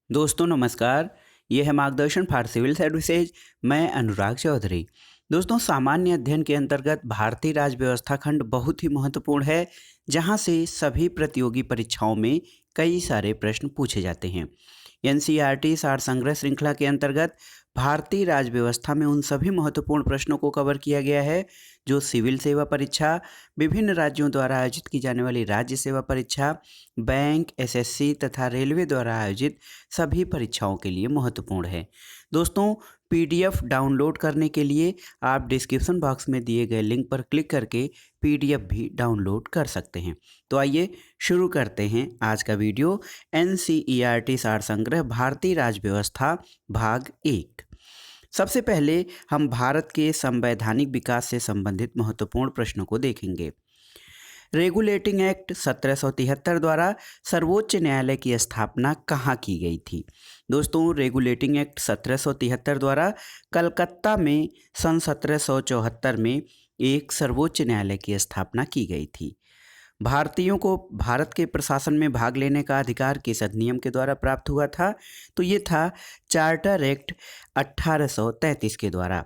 दोस्तों नमस्कार। ये है मार्गदर्शन फॉर सिविल सर्विसेज। मैं अनुराग चौधरी। दोस्तों, सामान्य अध्ययन के अंतर्गत भारतीय राज्य व्यवस्था खंड बहुत ही महत्वपूर्ण है, जहां से सभी प्रतियोगी परीक्षाओं में कई सारे प्रश्न पूछे जाते हैं। एनसीईआरटी सार संग्रह श्रृंखला के अंतर्गत भारतीय राज्य व्यवस्था में उन सभी महत्वपूर्ण प्रश्नों को कवर किया गया है जो सिविल सेवा परीक्षा, विभिन्न राज्यों द्वारा आयोजित की जाने वाली राज्य सेवा परीक्षा, बैंक, एसएससी तथा रेलवे द्वारा आयोजित सभी परीक्षाओं के लिए महत्वपूर्ण है। दोस्तों, पीडीएफ डाउनलोड करने के लिए आप डिस्क्रिप्शन बॉक्स में दिए गए लिंक पर क्लिक करके पीडीएफ भी डाउनलोड कर सकते हैं। तो आइए शुरू करते हैं आज का वीडियो। एनसीईआरटी सार संग्रह भारतीय राज्य व्यवस्था भाग 1। सबसे पहले हम भारत के संवैधानिक विकास से संबंधित महत्वपूर्ण प्रश्नों को देखेंगे। रेगुलेटिंग एक्ट 1773 द्वारा सर्वोच्च न्यायालय की स्थापना कहाँ की गई थी? दोस्तों, रेगुलेटिंग एक्ट 1773 द्वारा कलकत्ता में सन 1774 में एक सर्वोच्च न्यायालय की स्थापना की गई थी। भारतीयों को भारत के प्रशासन में भाग लेने का अधिकार किस अधिनियम के द्वारा प्राप्त हुआ था? तो ये था चार्टर एक्ट 1833 के द्वारा।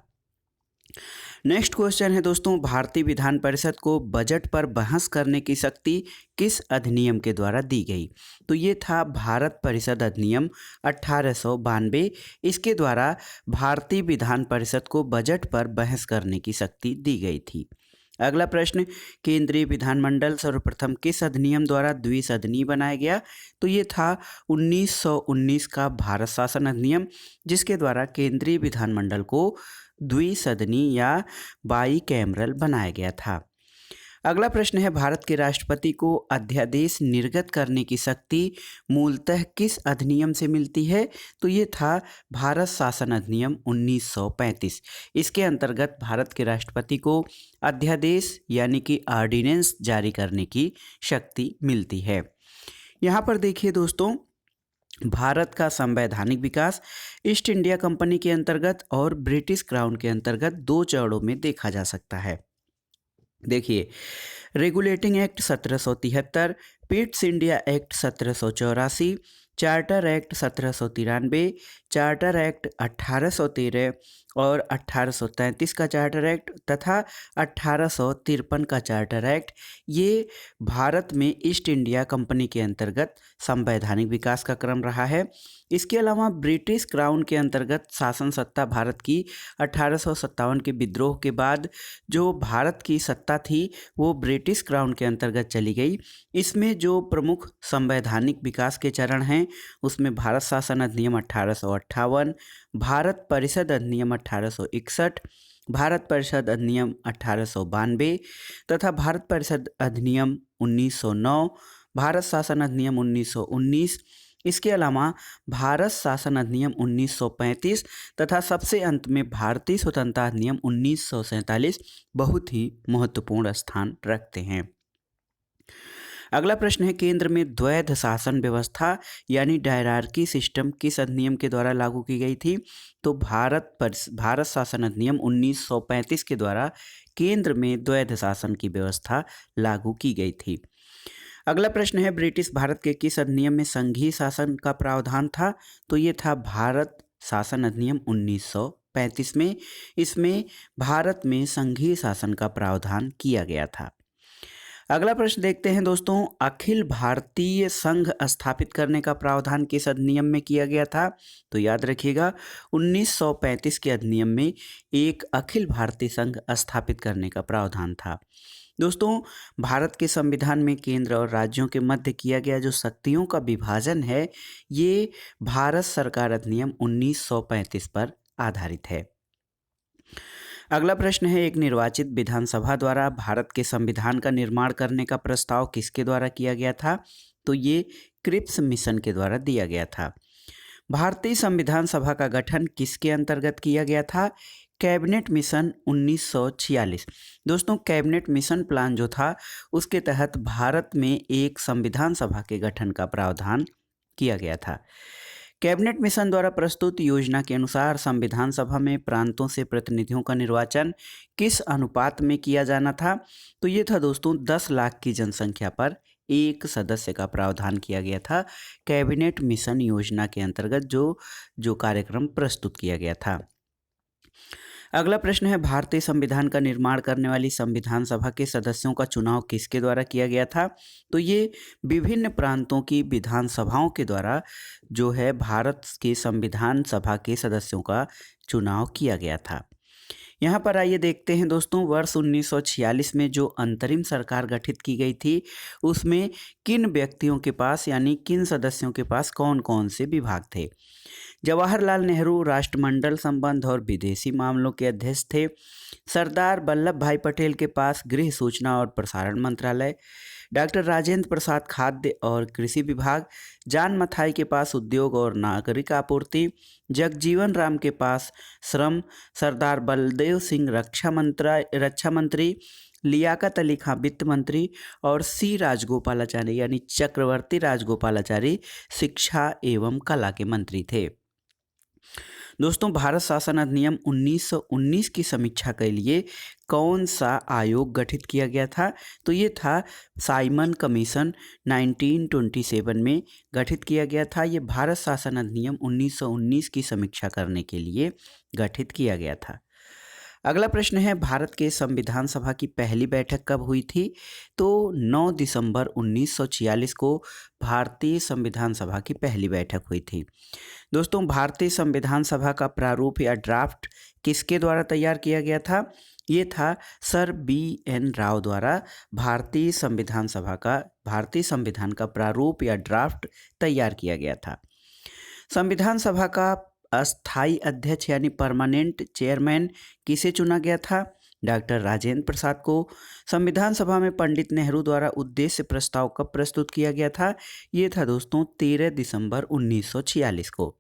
नेक्स्ट क्वेश्चन है दोस्तों, भारतीय विधान परिषद को बजट पर बहस करने की शक्ति किस अधिनियम के द्वारा दी गई? तो ये था भारत परिषद अधिनियम 1892। इसके द्वारा भारतीय विधान परिषद को बजट पर बहस करने की शक्ति दी गई थी। अगला प्रश्न, केंद्रीय विधानमंडल सर्वप्रथम किस अधिनियम द्वारा द्विसदनीय बनाया गया? तो ये था 1919 का भारत शासन अधिनियम, जिसके द्वारा केंद्रीय विधानमंडल को द्विसदनीय या बाई कैमरल बनाया गया था। अगला प्रश्न है, भारत के राष्ट्रपति को अध्यादेश निर्गत करने की शक्ति मूलतः किस अधिनियम से मिलती है? तो ये था भारत शासन अधिनियम 1935। इसके अंतर्गत भारत के राष्ट्रपति को अध्यादेश यानी कि ऑर्डिनेंस जारी करने की शक्ति मिलती है। यहाँ पर देखिए दोस्तों, भारत का संवैधानिक विकास ईस्ट इंडिया कंपनी के अंतर्गत और ब्रिटिश क्राउन के अंतर्गत दो चरणों में देखा जा सकता है। देखिए, regulating act 1773, Pitt's India act 1784, charter act 1793, charter act 1813 और 1833 का चार्टर एक्ट तथा 1853 का चार्टर एक्ट, ये भारत में ईस्ट इंडिया कंपनी के अंतर्गत संवैधानिक विकास का क्रम रहा है। इसके अलावा ब्रिटिश क्राउन के अंतर्गत शासन सत्ता भारत की 1857 के विद्रोह के बाद जो भारत की सत्ता थी वो ब्रिटिश क्राउन के अंतर्गत चली गई। इसमें जो प्रमुख संवैधानिक विकास के चरण हैं उसमें भारत शासन अधिनियम 1858, भारत परिषद अधिनियम 1861, भारत परिषद अधिनियम 1892 तथा भारत परिषद अधिनियम 1909, भारत शासन अधिनियम 1919, इसके अलावा भारत शासन अधिनियम 1935 तथा सबसे अंत में भारतीय स्वतंत्रता अधिनियम 1947 बहुत ही महत्वपूर्ण स्थान रखते हैं। अगला प्रश्न है, केंद्र में द्वैध शासन व्यवस्था यानी डायरार्की सिस्टम किस अधिनियम के द्वारा लागू की गई थी? तो भारत शासन अधिनियम 1935 के द्वारा केंद्र में द्वैध शासन की व्यवस्था लागू की गई थी। अगला प्रश्न है, ब्रिटिश भारत के किस अधिनियम में संघीय शासन का प्रावधान था? तो ये था भारत शासन अधिनियम 1935 में। इसमें भारत में संघीय शासन का प्रावधान किया गया था। अगला प्रश्न देखते हैं दोस्तों, अखिल भारतीय संघ स्थापित करने का प्रावधान किस अधिनियम में किया गया था? तो याद रखिएगा, 1935 के अधिनियम में एक अखिल भारतीय संघ स्थापित करने का प्रावधान था। दोस्तों, भारत के संविधान में केंद्र और राज्यों के मध्य किया गया जो शक्तियों का विभाजन है, ये भारत सरकार अधिनियम 1935 पर आधारित है। अगला प्रश्न है, एक निर्वाचित विधानसभा द्वारा भारत के संविधान का निर्माण करने का प्रस्ताव किसके द्वारा किया गया था? तो ये क्रिप्स मिशन के द्वारा दिया गया था। भारतीय संविधान सभा का गठन किसके अंतर्गत किया गया था? Cabinet mission 1946। दोस्तों, कैबिनेट मिशन प्लान जो था उसके तहत भारत में एक संविधान सभा के गठन का प्रावधान किया गया था। कैबिनेट मिशन द्वारा प्रस्तुत योजना के अनुसार संविधान सभा में प्रांतों से प्रतिनिधियों का निर्वाचन किस अनुपात में किया जाना था? तो ये था दोस्तों 10 लाख की जनसंख्या पर एक सदस्य का प्रावधान किया गया था कैबिनेट मिशन योजना के अंतर्गत जो कार्यक्रम प्रस्तुत किया गया था। अगला प्रश्न है, भारतीय संविधान का निर्माण करने वाली संविधान सभा के सदस्यों का चुनाव किसके द्वारा किया गया था? तो ये विभिन्न प्रांतों की विधानसभाओं के द्वारा जो है भारत के संविधान सभा के सदस्यों का चुनाव किया गया था। यहाँ पर आइए देखते हैं दोस्तों, वर्ष 1946 में जो अंतरिम सरकार गठित की गई थी उसमें किन व्यक्तियों के पास यानी किन सदस्यों के पास कौन कौन से विभाग थे? जवाहरलाल नेहरू राष्ट्रमंडल संबंध और विदेशी मामलों के अध्यक्ष थे। सरदार वल्लभ भाई पटेल के पास गृह, सूचना और प्रसारण मंत्रालय। डॉक्टर राजेंद्र प्रसाद खाद्य और कृषि विभाग। जान मथाई के पास उद्योग और नागरिक आपूर्ति। जगजीवन राम के पास श्रम। सरदार बलदेव सिंह रक्षा मंत्री। लियाकत अली खां वित्त मंत्री और सी राजगोपालाचारी यानी चक्रवर्ती राजगोपालाचारी शिक्षा एवं कला के मंत्री थे। दोस्तों, भारत शासन अधिनियम 1919 की समीक्षा के लिए कौन सा आयोग गठित किया गया था? तो ये था साइमन कमीशन 1927 में गठित किया गया था। ये भारत शासन अधिनियम 1919 की समीक्षा करने के लिए गठित किया गया था। अगला प्रश्न है, भारत के संविधान सभा की पहली बैठक कब हुई थी? तो 9 दिसंबर 1946 को भारतीय संविधान सभा की पहली बैठक हुई थी। दोस्तों, भारतीय संविधान सभा का प्रारूप या ड्राफ्ट किसके द्वारा तैयार किया गया था? ये था सर BN राव द्वारा भारतीय संविधान का प्रारूप या ड्राफ्ट तैयार किया गया था। संविधान सभा का अस्थायी अध्यक्ष यानी परमानेंट चेयरमैन किसे चुना गया था? डॉक्टर राजेंद्र प्रसाद को। संविधान सभा में पंडित नेहरू द्वारा उद्देश्य प्रस्ताव कब प्रस्तुत किया गया था? ये था दोस्तों 13 दिसंबर 1946 को।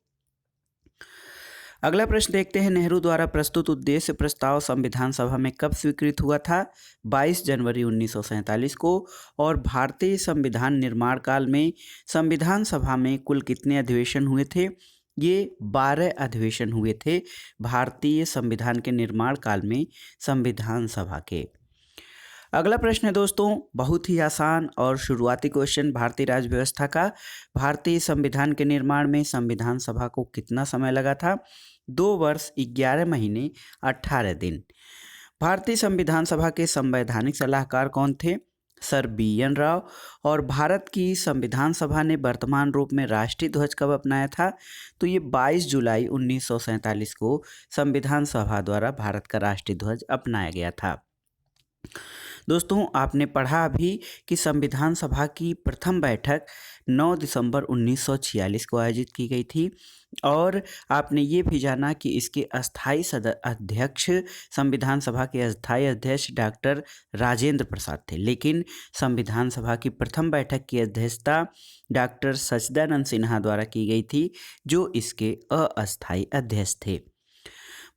अगला प्रश्न देखते हैं, नेहरू द्वारा प्रस्तुत उद्देश्य प्रस्ताव संविधान सभा में कब स्वीकृत हुआ था? 22 जनवरी 1947 को। और भारतीय संविधान निर्माण काल में संविधान सभा में कुल कितने अधिवेशन हुए थे? ये 12 अधिवेशन हुए थे भारतीय संविधान के निर्माण काल में संविधान सभा के। अगला प्रश्न है दोस्तों, बहुत ही आसान और शुरुआती क्वेश्चन भारतीय राज्य व्यवस्था का। भारतीय संविधान के निर्माण में संविधान सभा को कितना समय लगा था? 2 वर्ष 11 महीने 18 दिन। भारतीय संविधान सभा के संवैधानिक सलाहकार कौन थे? Sir BN Rao. और भारत की संविधान सभा ने वर्तमान रूप में राष्ट्रीय ध्वज कब अपनाया था? तो ये 22 जुलाई 1947 को संविधान सभा द्वारा भारत का राष्ट्रीय ध्वज अपनाया गया था। दोस्तों, आपने पढ़ा अभी कि संविधान सभा की प्रथम बैठक 9 दिसंबर 1946 को आयोजित की गई थी और आपने ये भी जाना कि इसके अस्थायी अध्यक्ष संविधान सभा के अस्थायी अध्यक्ष डॉक्टर राजेंद्र प्रसाद थे, लेकिन संविधान सभा की प्रथम बैठक की अध्यक्षता डॉक्टर सच्चिदानंद सिन्हा द्वारा की गई थी, जो इसके अस्थायी अध्यक्ष थे।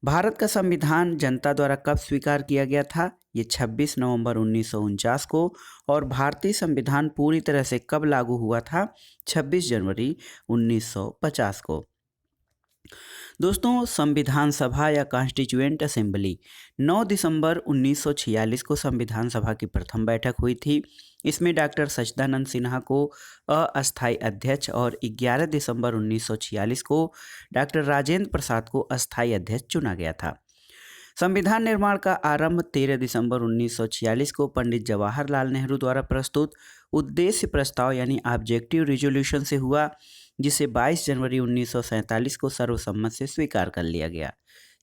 भारत का संविधान जनता द्वारा कब स्वीकार किया गया था? ये 26 नवंबर 1949 को। और भारतीय संविधान पूरी तरह से कब लागू हुआ था? 26 जनवरी 1950 को। दोस्तों, संविधान सभा या कॉन्स्टिट्यूएंट असेंबली 9 दिसंबर 1946 को संविधान सभा की प्रथम बैठक हुई थी। इसमें डॉक्टर सच्चिदानंद सिन्हा को अस्थायी अध्यक्ष और 11 दिसंबर 1946 को डॉक्टर राजेंद्र प्रसाद को अस्थायी अध्यक्ष चुना गया था। संविधान निर्माण का आरंभ 13 दिसंबर 1946 को पंडित जवाहरलाल नेहरू द्वारा प्रस्तुत उद्देश्य प्रस्ताव यानी ऑब्जेक्टिव रिजोल्यूशन से हुआ, जिसे 22 जनवरी 1947 को सर्वसम्मत से स्वीकार कर लिया गया।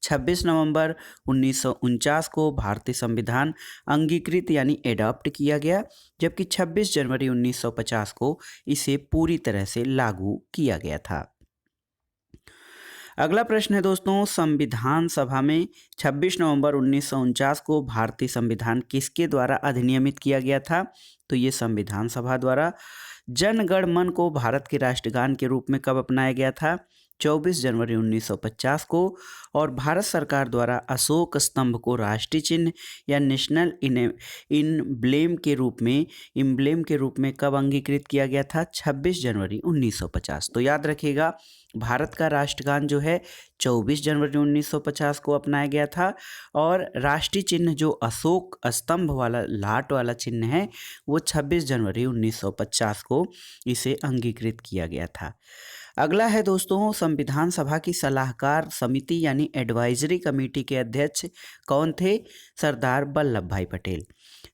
26 नवंबर 1949 को भारतीय संविधान अंगीकृत यानी एडॉप्ट किया गया, जबकि 26 जनवरी 1950 को इसे पूरी तरह से लागू किया गया था। अगला प्रश्न है दोस्तों, संविधान सभा में 26 नवंबर 1949 को भारतीय संविधान किसके द्वारा अधिनियमित किया गया था? तो ये संविधान सभा द्वारा। जन गण मन को भारत के राष्ट्रगान के रूप में कब अपनाया गया था? 24 जनवरी 1950 को, और भारत सरकार द्वारा अशोक स्तंभ को राष्ट्रीय चिन्ह या नेशनल इम्ब्लेम के रूप में कब अंगीकृत किया गया था? 26 जनवरी 1950। तो याद रखिएगा, भारत का राष्ट्रगान जो है 24 जनवरी 1950 को अपनाया गया था, और राष्ट्रीय चिन्ह जो अशोक स्तंभ वाला लाट वाला चिन्ह है वो 26 जनवरी 1950 को इसे अंगीकृत किया गया था। अगला है दोस्तों, संविधान सभा की सलाहकार समिति यानी एडवाइजरी कमेटी के अध्यक्ष कौन थे? सरदार वल्लभ भाई पटेल।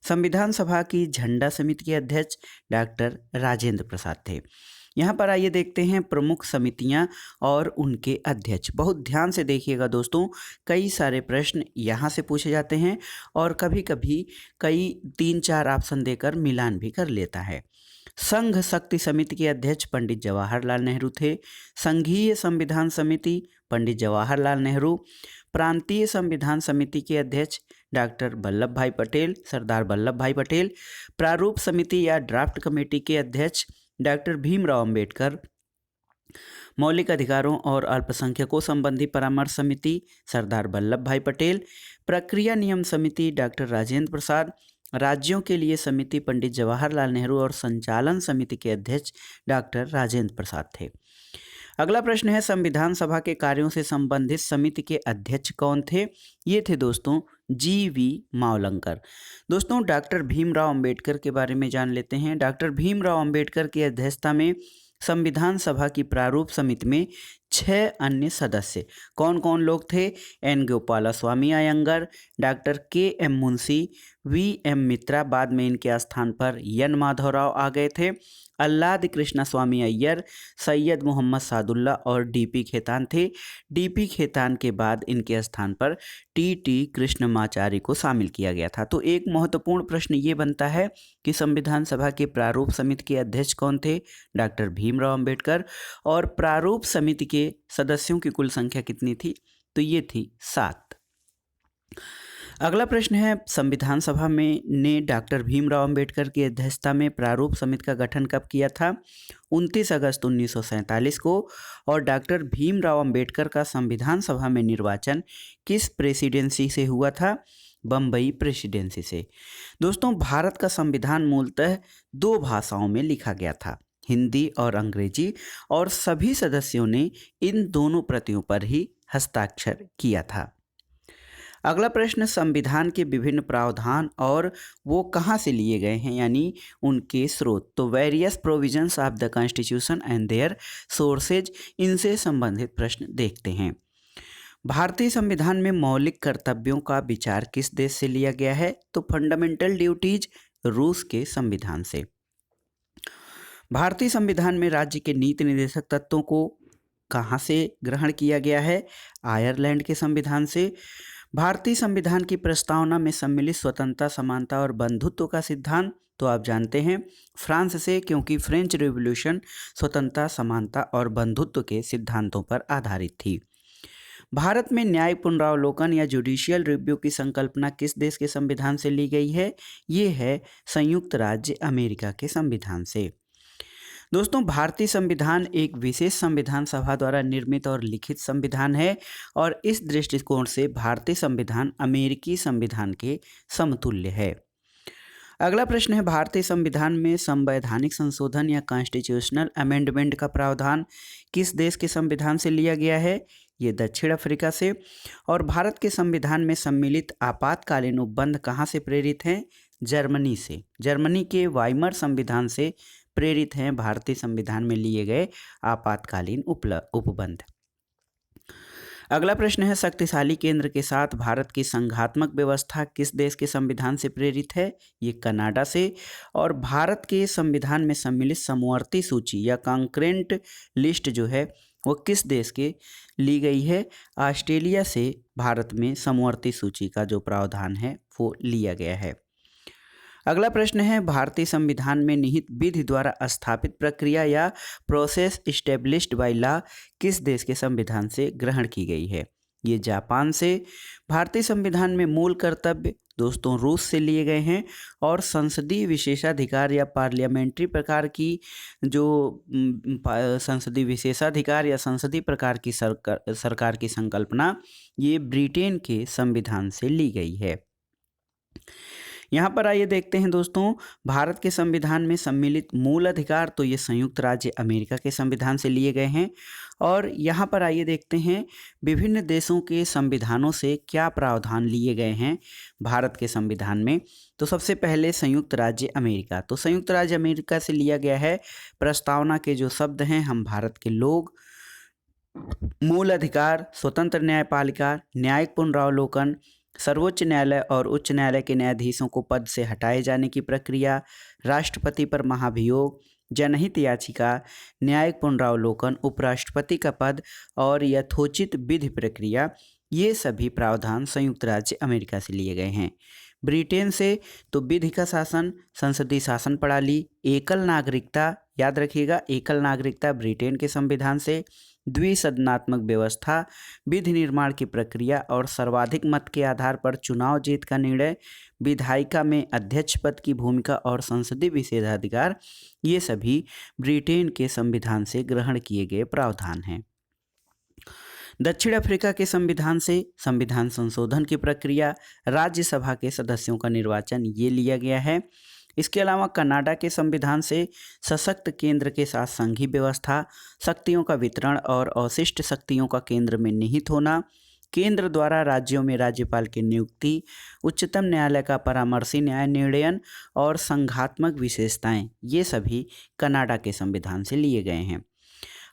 संविधान सभा की झंडा समिति के अध्यक्ष डॉक्टर राजेंद्र प्रसाद थे। यहाँ पर आइए देखते हैं प्रमुख समितियाँ और उनके अध्यक्ष। बहुत ध्यान से देखिएगा दोस्तों, कई सारे प्रश्न यहाँ से पूछे जाते हैं और कभी कभी कई 3-4 ऑप्शन देकर मिलान भी कर लेता है। संघ शक्ति समिति के अध्यक्ष पंडित जवाहरलाल नेहरू थे। संघीय संविधान समिति पंडित जवाहरलाल नेहरू। प्रांतीय संविधान समिति के अध्यक्ष डॉक्टर वल्लभ भाई पटेल, सरदार वल्लभ भाई पटेल। प्रारूप समिति या ड्राफ्ट कमेटी के अध्यक्ष डॉक्टर भीमराव अंबेडकर। मौलिक अधिकारों और अल्पसंख्यकों संबंधी परामर्श समिति सरदार वल्लभ भाई पटेल। प्रक्रिया नियम समिति डॉक्टर राजेंद्र प्रसाद। राज्यों के लिए समिति पंडित जवाहरलाल नेहरू और संचालन समिति के अध्यक्ष डॉक्टर राजेंद्र प्रसाद थे। अगला प्रश्न है, संविधान सभा के कार्यों से संबंधित समिति के अध्यक्ष कौन थे? ये थे दोस्तों जी.वी. मावलंकर। दोस्तों डॉक्टर भीमराव अंबेडकर के बारे में जान लेते हैं। डॉक्टर भीमराव अंबेडकर की अध्यक्षता में संविधान सभा की प्रारूप समिति में 6 अन्य सदस्य कौन कौन लोग थे? N Gopalaswami Ayyangar, doctor K M. Munshi, V M. Mitra, बाद में इनके स्थान पर एन. माधवराव आ गए थे, अल्लाद कृष्णा स्वामी अय्यर, सैयद मोहम्मद सादुल्ला और डी.पी. खेतान थे। डी.पी. खेतान के बाद इनके स्थान पर टी.टी. कृष्णमाचारी को शामिल किया गया था। तो एक महत्वपूर्ण प्रश्न ये बनता है कि संविधान सभा के प्रारूप समिति के अध्यक्ष कौन थे? डॉक्टर भीमराव अंबेडकर। और प्रारूप समिति के सदस्यों की कुल संख्या कितनी थी? तो ये थी 7। अगला प्रश्न है, संविधान सभा में ने डॉक्टर भीमराव अंबेडकर की अध्यक्षता में प्रारूप समिति का गठन कब किया था? 29 अगस्त 1947 को। और डॉक्टर भीमराव अंबेडकर का संविधान सभा में निर्वाचन किस प्रेसिडेंसी से हुआ था? बम्बई प्रेसिडेंसी से। दोस्तों भारत का संविधान मूलतः 2 भाषाओं में लिखा गया था, हिंदी और अंग्रेजी, और सभी सदस्यों ने इन दोनों प्रतियों पर ही हस्ताक्षर किया था। अगला प्रश्न, संविधान के विभिन्न प्रावधान और वो कहाँ से लिए गए हैं यानी उनके स्रोत। तो various provisions of the constitution and their sources, इनसे संबंधित प्रश्न देखते हैं। भारतीय संविधान में मौलिक कर्तव्यों का विचार किस देश से लिया गया है? तो फंडामेंटल ड्यूटीज रूस के संविधान से। भारतीय संविधान में राज्य के नीति निर्देशक तत्वों को कहाँ से ग्रहण किया गया है? आयरलैंड के संविधान से। भारतीय संविधान की प्रस्तावना में सम्मिलित स्वतंत्रता, समानता और बंधुत्व का सिद्धांत तो आप जानते हैं फ्रांस से, क्योंकि फ्रेंच रिवॉल्यूशन स्वतंत्रता, समानता और बंधुत्व के सिद्धांतों पर आधारित थी। भारत में न्याय पुनरावलोकन या जुडिशियल रिव्यू की संकल्पना किस देश के संविधान से ली गई है? ये है संयुक्त राज्य अमेरिका के संविधान से। दोस्तों भारतीय संविधान एक विशेष संविधान सभा द्वारा निर्मित और लिखित संविधान है, और इस दृष्टिकोण से भारतीय संविधान अमेरिकी संविधान के समतुल्य है। अगला प्रश्न है, भारतीय संविधान में संवैधानिक संशोधन या कॉन्स्टिट्यूशनल अमेंडमेंट का प्रावधान किस देश के संविधान से लिया गया है? ये दक्षिण अफ्रीका से। और भारत के संविधान में सम्मिलित आपातकालीन उपबंध कहाँ से प्रेरित हैं? जर्मनी से। जर्मनी के वाइमर संविधान से प्रेरित हैं भारतीय संविधान में लिए गए आपातकालीन उपबंध। अगला प्रश्न है, शक्तिशाली केंद्र के साथ भारत की संघात्मक व्यवस्था किस देश के संविधान से प्रेरित है? ये कनाडा से। और भारत के संविधान में सम्मिलित समवर्ती सूची या कॉन्करेंट लिस्ट जो है वो किस देश के ली गई है? ऑस्ट्रेलिया से भारत में समवर्ती सूची का जो प्रावधान है वो लिया गया है। अगला प्रश्न है, भारतीय संविधान में निहित विधि द्वारा स्थापित प्रक्रिया या प्रोसेस इस्टेब्लिश्ड बाय लॉ किस देश के संविधान से ग्रहण की गई है? ये जापान से। भारतीय संविधान में मूल कर्तव्य दोस्तों रूस से लिए गए हैं। और संसदीय विशेषाधिकार या पार्लियामेंट्री प्रकार की जो संसदीय विशेषाधिकार या संसदीय प्रकार की सरकार की संकल्पना ये ब्रिटेन के संविधान से ली गई है। यहाँ पर आइए देखते हैं दोस्तों, भारत के संविधान में सम्मिलित मूल अधिकार तो ये संयुक्त राज्य अमेरिका के संविधान से लिए गए हैं। और यहाँ पर आइए देखते हैं विभिन्न देशों के संविधानों से क्या प्रावधान लिए गए हैं भारत के संविधान में। तो सबसे पहले संयुक्त राज्य अमेरिका, तो संयुक्त राज्य अमेरिका से लिया गया है प्रस्तावना के जो शब्द हैं, हम भारत के लोग, मूल अधिकार, स्वतंत्र न्यायपालिका, न्यायिक पुनरावलोकन, सर्वोच्च न्यायालय और उच्च न्यायालय के न्यायाधीशों को पद से हटाए जाने की प्रक्रिया, राष्ट्रपति पर महाभियोग, जनहित याचिका, न्यायिक पुनरावलोकन, उपराष्ट्रपति का पद और यथोचित विधि प्रक्रिया, ये सभी प्रावधान संयुक्त राज्य अमेरिका से लिए गए हैं। ब्रिटेन से तो विधि का शासन, संसदीय शासन प्रणाली, एकल नागरिकता, याद रखिएगा एकल नागरिकता ब्रिटेन के संविधान से, द्विसदनात्मक व्यवस्था, विधि निर्माण की प्रक्रिया और सर्वाधिक मत के आधार पर चुनाव जीत का निर्णय, विधायिका में अध्यक्ष पद की भूमिका और संसदीय विशेषाधिकार, ये सभी ब्रिटेन के संविधान से ग्रहण किए गए प्रावधान हैं। दक्षिण अफ्रीका के संविधान से संविधान संशोधन की प्रक्रिया, राज्यसभा के सदस्यों का निर्वाचन ये लिया गया है। इसके अलावा कनाडा के संविधान से सशक्त केंद्र के साथ संघीय व्यवस्था, शक्तियों का वितरण और अवशिष्ट शक्तियों का केंद्र में निहित होना, केंद्र द्वारा राज्यों में राज्यपाल की नियुक्ति, उच्चतम न्यायालय का परामर्शी न्याय निर्णयन और संघात्मक विशेषताएं, ये सभी कनाडा के संविधान से लिए गए हैं।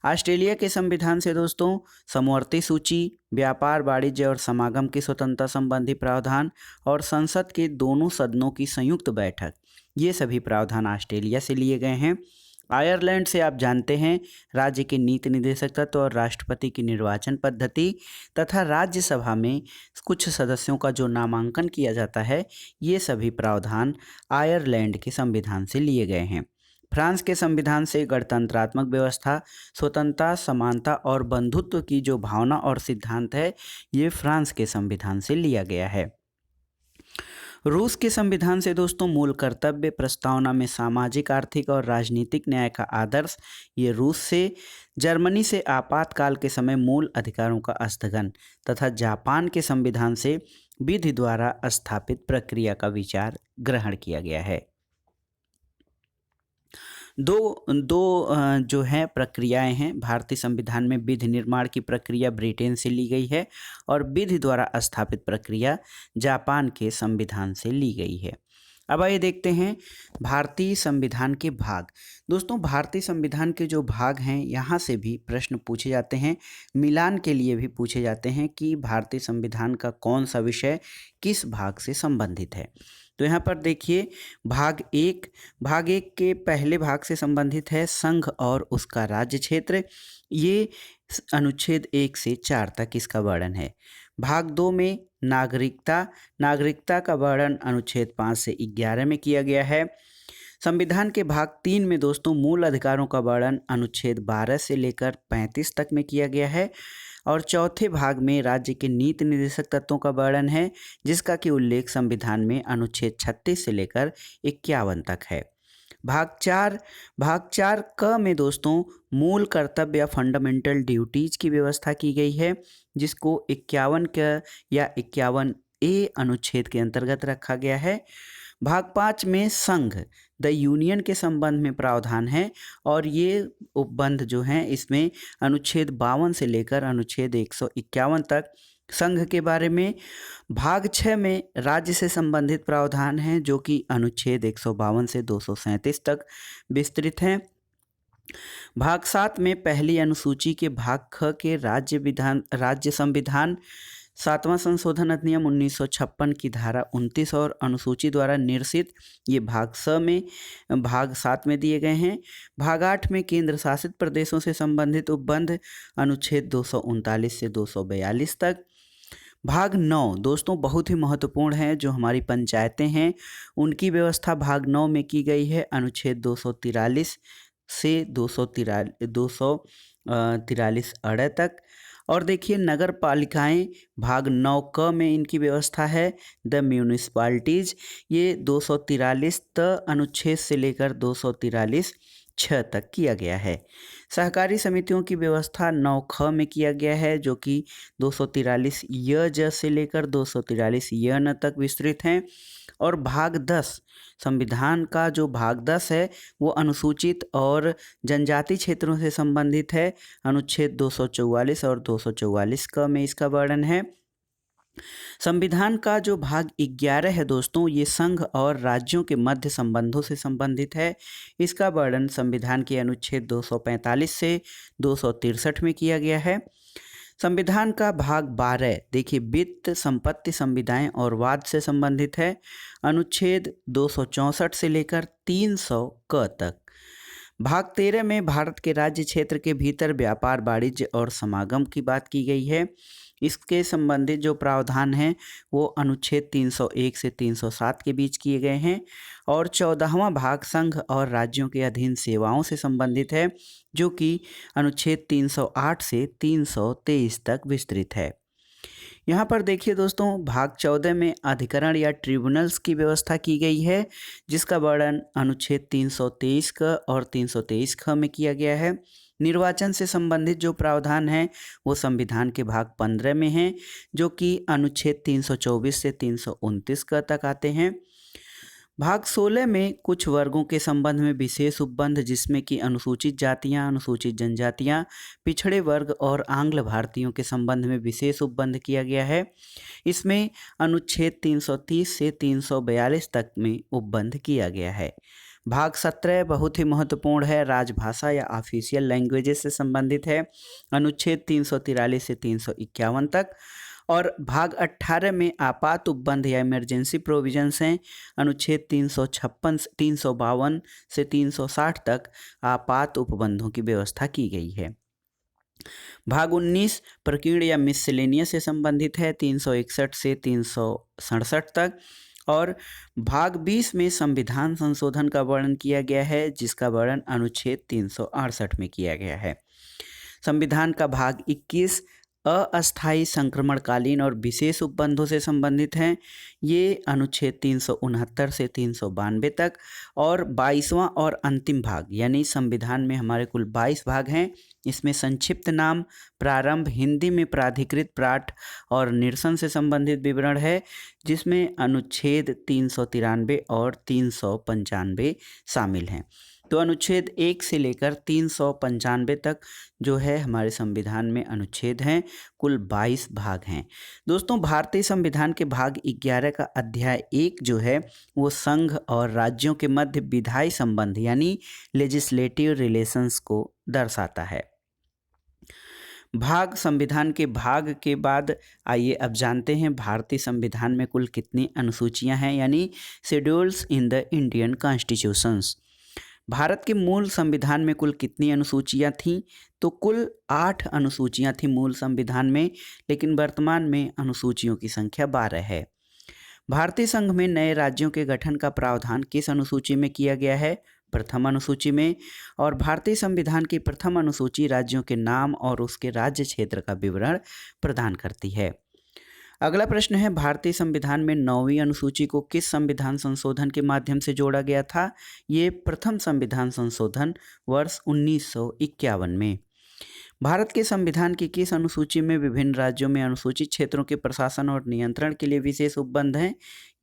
ऑस्ट्रेलिया के संविधान से दोस्तों समवर्ती सूची, व्यापार, वाणिज्य और समागम की स्वतंत्रता संबंधी प्रावधान और संसद के दोनों सदनों की संयुक्त बैठक, ये सभी प्रावधान ऑस्ट्रेलिया से लिए गए हैं। आयरलैंड से आप जानते हैं राज्य के नीति निदेशक तत्व और राष्ट्रपति की निर्वाचन पद्धति तथा राज्यसभा में कुछ सदस्यों का जो नामांकन किया जाता है, ये सभी प्रावधान आयरलैंड के संविधान से लिए गए हैं। फ्रांस के संविधान से गणतंत्रात्मक व्यवस्था, स्वतंत्रता, समानता और बंधुत्व की जो भावना और सिद्धांत है, ये फ्रांस के संविधान से लिया गया है। रूस के संविधान से दोस्तों मूल कर्तव्य प्रस्तावना में सामाजिक, आर्थिक और राजनीतिक न्याय का आदर्श, ये रूस से। जर्मनी से आपातकाल के समय मूल अधिकारों का स्थगन तथा जापान के संविधान से विधि द्वारा स्थापित प्रक्रिया का विचार ग्रहण किया गया है। दो जो है प्रक्रियाएं हैं भारतीय संविधान में। विधि निर्माण की प्रक्रिया ब्रिटेन से ली गई है और विधि द्वारा स्थापित प्रक्रिया जापान के संविधान से ली गई है। अब आइए देखते हैं भारतीय संविधान के भाग। दोस्तों भारतीय संविधान के जो भाग हैं यहाँ से भी प्रश्न पूछे जाते हैं, मिलान के लिए भी पूछे जाते हैं कि भारतीय संविधान का कौन सा विषय किस भाग से संबंधित है। तो यहाँ पर देखिए भाग एक के पहले भाग से संबंधित है संघ और उसका राज्य क्षेत्र, ये अनुच्छेद 1 से 4 तक इसका वर्णन है। भाग 2 में नागरिकता का वर्णन अनुच्छेद 5 से 11 में किया गया है। संविधान के भाग 3 में दोस्तों मूल अधिकारों का वर्णन अनुच्छेद 12 से लेकर 35 तक में किया गया है। और चौथे भाग में राज्य के नीति निर्देशक तत्वों का वर्णन है, जिसका कि उल्लेख संविधान में अनुच्छेद 36 से लेकर 51 तक है। भाग चार क में दोस्तों मूल कर्तव्य या फंडामेंटल ड्यूटीज की व्यवस्था की गई है, जिसको 51 का या 51A अनुच्छेद के अंतर्गत रखा गया है। भाग 5 में संघ द यूनियन के संबंध में प्रावधान है और ये उपबंध जो हैं इसमें अनुच्छेद 52 से लेकर अनुच्छेद 151 तक संघ के बारे में। भाग 6 में राज्य से संबंधित प्रावधान हैं जो कि अनुच्छेद 152 से 237 तक विस्तृत हैं। भाग 7 में पहली अनुसूची के भाग ख के राज्य संविधान 7वां संशोधन अधिनियम 1956 की धारा 29 और अनुसूची द्वारा निर्सित ये भाग 7 में दिए गए हैं। भाग 8 में केंद्र शासित प्रदेशों से संबंधित उपबंध अनुच्छेद 239 से 242 तक। भाग 9 दोस्तों बहुत ही महत्वपूर्ण है, जो हमारी पंचायतें हैं उनकी व्यवस्था भाग 9 में की गई है अनुच्छेद 243 से 243 अड़ तक। और देखिए नगर पालिकाएँ भाग 9 क में इनकी व्यवस्था है द म्यूनिसिपैलिटीज़। ये 243 त अनुच्छेद से लेकर 243 6 तक किया गया है। सहकारी समितियों की व्यवस्था 9 ख में किया गया है जो कि 243 य ज से लेकर 243 य न तक विस्तृत हैं। और भाग 10 संविधान का जो भाग 10 है वो अनुसूचित और जनजाति क्षेत्रों से संबंधित है। अनुच्छेद 244 और 244 क में इसका वर्णन है। संविधान का जो भाग 11 है दोस्तों, ये संघ और राज्यों के मध्य संबंधों से संबंधित है। इसका वर्णन संविधान के अनुच्छेद 245 से 263 में किया गया है। संविधान का भाग 12 देखिए वित्त, संपत्ति, संविदाएं और वाद से संबंधित है। अनुच्छेद 264 से लेकर 300 क तक। भाग 13 में भारत के राज्य क्षेत्र के भीतर व्यापार, वाणिज्य और समागम की बात की गई है। इसके संबंधित जो प्रावधान हैं वो अनुच्छेद 301 से 307 के बीच किए गए हैं। और 14वां भाग संघ और राज्यों के अधीन सेवाओं से संबंधित है जो कि अनुच्छेद 308 से 323 तक विस्तृत है। यहाँ पर देखिए दोस्तों भाग 14 में अधिकरण या ट्रिब्यूनल्स की व्यवस्था की गई है जिसका वर्णन अनुच्छेद 323 क और 323 ख में किया गया है। निर्वाचन से संबंधित जो प्रावधान हैं वो संविधान के भाग 15 में हैं जो कि अनुच्छेद 324 से 329 क तक आते हैं। भाग 16 में कुछ वर्गों के संबंध में विशेष उपबंध जिसमें कि अनुसूचित जातियां, अनुसूचित जनजातियां, पिछड़े वर्ग और आंग्ल भारतीयों के संबंध में विशेष उपबंध किया गया है। इसमें अनुच्छेद 330 से 342 तक में उपबंध किया गया है। भाग 17 बहुत ही महत्वपूर्ण है, राजभाषा या ऑफिशियल लैंग्वेजेस से संबंधित है। अनुच्छेद 343 से 351 तक। और भाग 18 में आपात उपबंध या इमरजेंसी प्रोविजंस हैं। अनुच्छेद 356 352 से 360 तक आपात उपबंधों की व्यवस्था की गई है। भाग 19 प्रकीर्ण या मिसलेनियस से संबंधित है 361 से 367 तक। और भाग 20 में संविधान संशोधन का वर्णन किया गया है जिसका वर्णन अनुच्छेद 368 में किया गया है। संविधान का भाग 21 अस्थायी संक्रमणकालीन और विशेष उपबंधों से संबंधित हैं। ये अनुच्छेद 369 से 392 तक। और 22वां और अंतिम भाग यानी संविधान में हमारे कुल 22 भाग हैं। इसमें संक्षिप्त नाम, प्रारंभ, हिंदी में प्राधिकृत पाठ और निरसन से संबंधित विवरण है जिसमें अनुच्छेद 393 और 395 शामिल हैं। तो अनुच्छेद 1 से लेकर 395 तक जो है हमारे संविधान में अनुच्छेद हैं। कुल 22 भाग हैं। दोस्तों भारतीय संविधान के भाग 11 का अध्याय 1 जो है वो संघ और राज्यों के मध्य विधायी संबंध यानी लेजिस्लेटिव रिलेशंस को दर्शाता है। भाग संविधान के भाग के बाद आइए अब जानते हैं भारतीय संविधान में कुल कितनी अनुसूचियां हैं यानी schedules in the Indian constitutions. Bharat के मूल संविधान में कुल कितनी अनुसूचियां थीं? तो कुल 8 अनुसूचियां थीं मूल संविधान में, लेकिन वर्तमान में अनुसूचियों की संख्या 12 है। भारतीय संघ में नए राज्यों के गठन का प्रावधान किस अनुसूची में किया गया है? प्रथम अनुसूची में। और भारतीय संविधान की प्रथम अनुसूची राज्यों के नाम और उसके राज्य क्षेत्र का विवरण प्रदान करती है। अगला प्रश्न है भारतीय संविधान में 9वीं अनुसूची को किस संविधान संशोधन के माध्यम से जोड़ा गया था? ये प्रथम संविधान संशोधन वर्ष 1951 में। भारत के संविधान की किस अनुसूची में विभिन्न राज्यों में अनुसूचित क्षेत्रों के प्रशासन और नियंत्रण के लिए विशेष उपबंध हैं?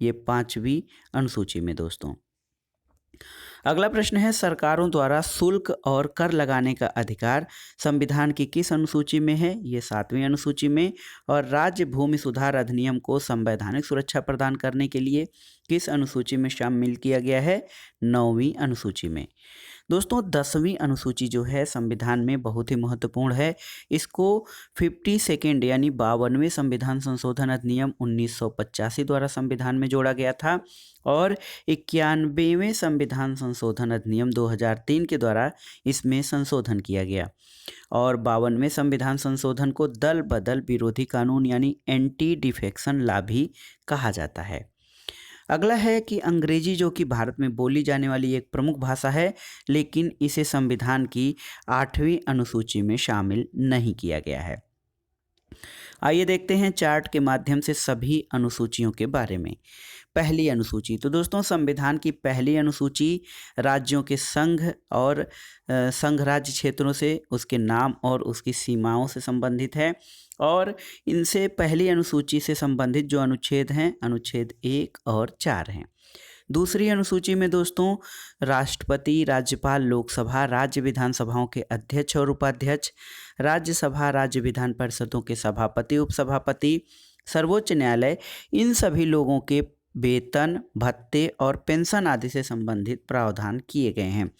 ये 5वीं अनुसूची में दोस्तों। अगला प्रश्न है सरकारों द्वारा शुल्क और कर लगाने का अधिकार संविधान की किस अनुसूची में है? ये 7वीं अनुसूची में। और राज्य भूमि सुधार अधिनियम को संवैधानिक सुरक्षा प्रदान करने के लिए किस अनुसूची में शामिल किया गया है? 9वीं अनुसूची में। दोस्तों 10वीं अनुसूची जो है संविधान में बहुत ही महत्वपूर्ण है। इसको 52nd यानी 52वें संविधान संशोधन अधिनियम 1985 द्वारा संविधान में जोड़ा गया था। और 91वें संविधान संशोधन अधिनियम 2003 के द्वारा इसमें संशोधन किया गया। और 52वें संविधान संशोधन को दल बदल विरोधी कानून यानी एंटी डिफेक्शन लॉ भी कहा जाता है। अगला है कि अंग्रेजी जो कि भारत में बोली जाने वाली एक प्रमुख भाषा है, लेकिन इसे संविधान की 8वीं अनुसूची में शामिल नहीं किया गया है। आइए देखते हैं चार्ट के माध्यम से सभी अनुसूचियों के बारे में। पहली अनुसूची, तो दोस्तों संविधान की पहली अनुसूची राज्यों के संघ और संघ राज्य क्षेत्रों से, उसके नाम और उसकी सीमाओं से संबंधित है। और इनसे पहली अनुसूची से संबंधित जो अनुच्छेद हैं, अनुच्छेद 1 और 4 हैं। दूसरी अनुसूची में दोस्तों राष्ट्रपति, राज्यपाल, लोकसभा, राज्य विधानसभाओं के अध्यक्ष और उपाध्यक्ष, राज्यसभा, राज्य विधान परिषदों के सभापति, उपसभापति, सर्वोच्च न्यायालय, इन सभी लोगों के वेतन, भत्ते और पेंशन आदि से संबंधित प्रावधान किए गए हैं।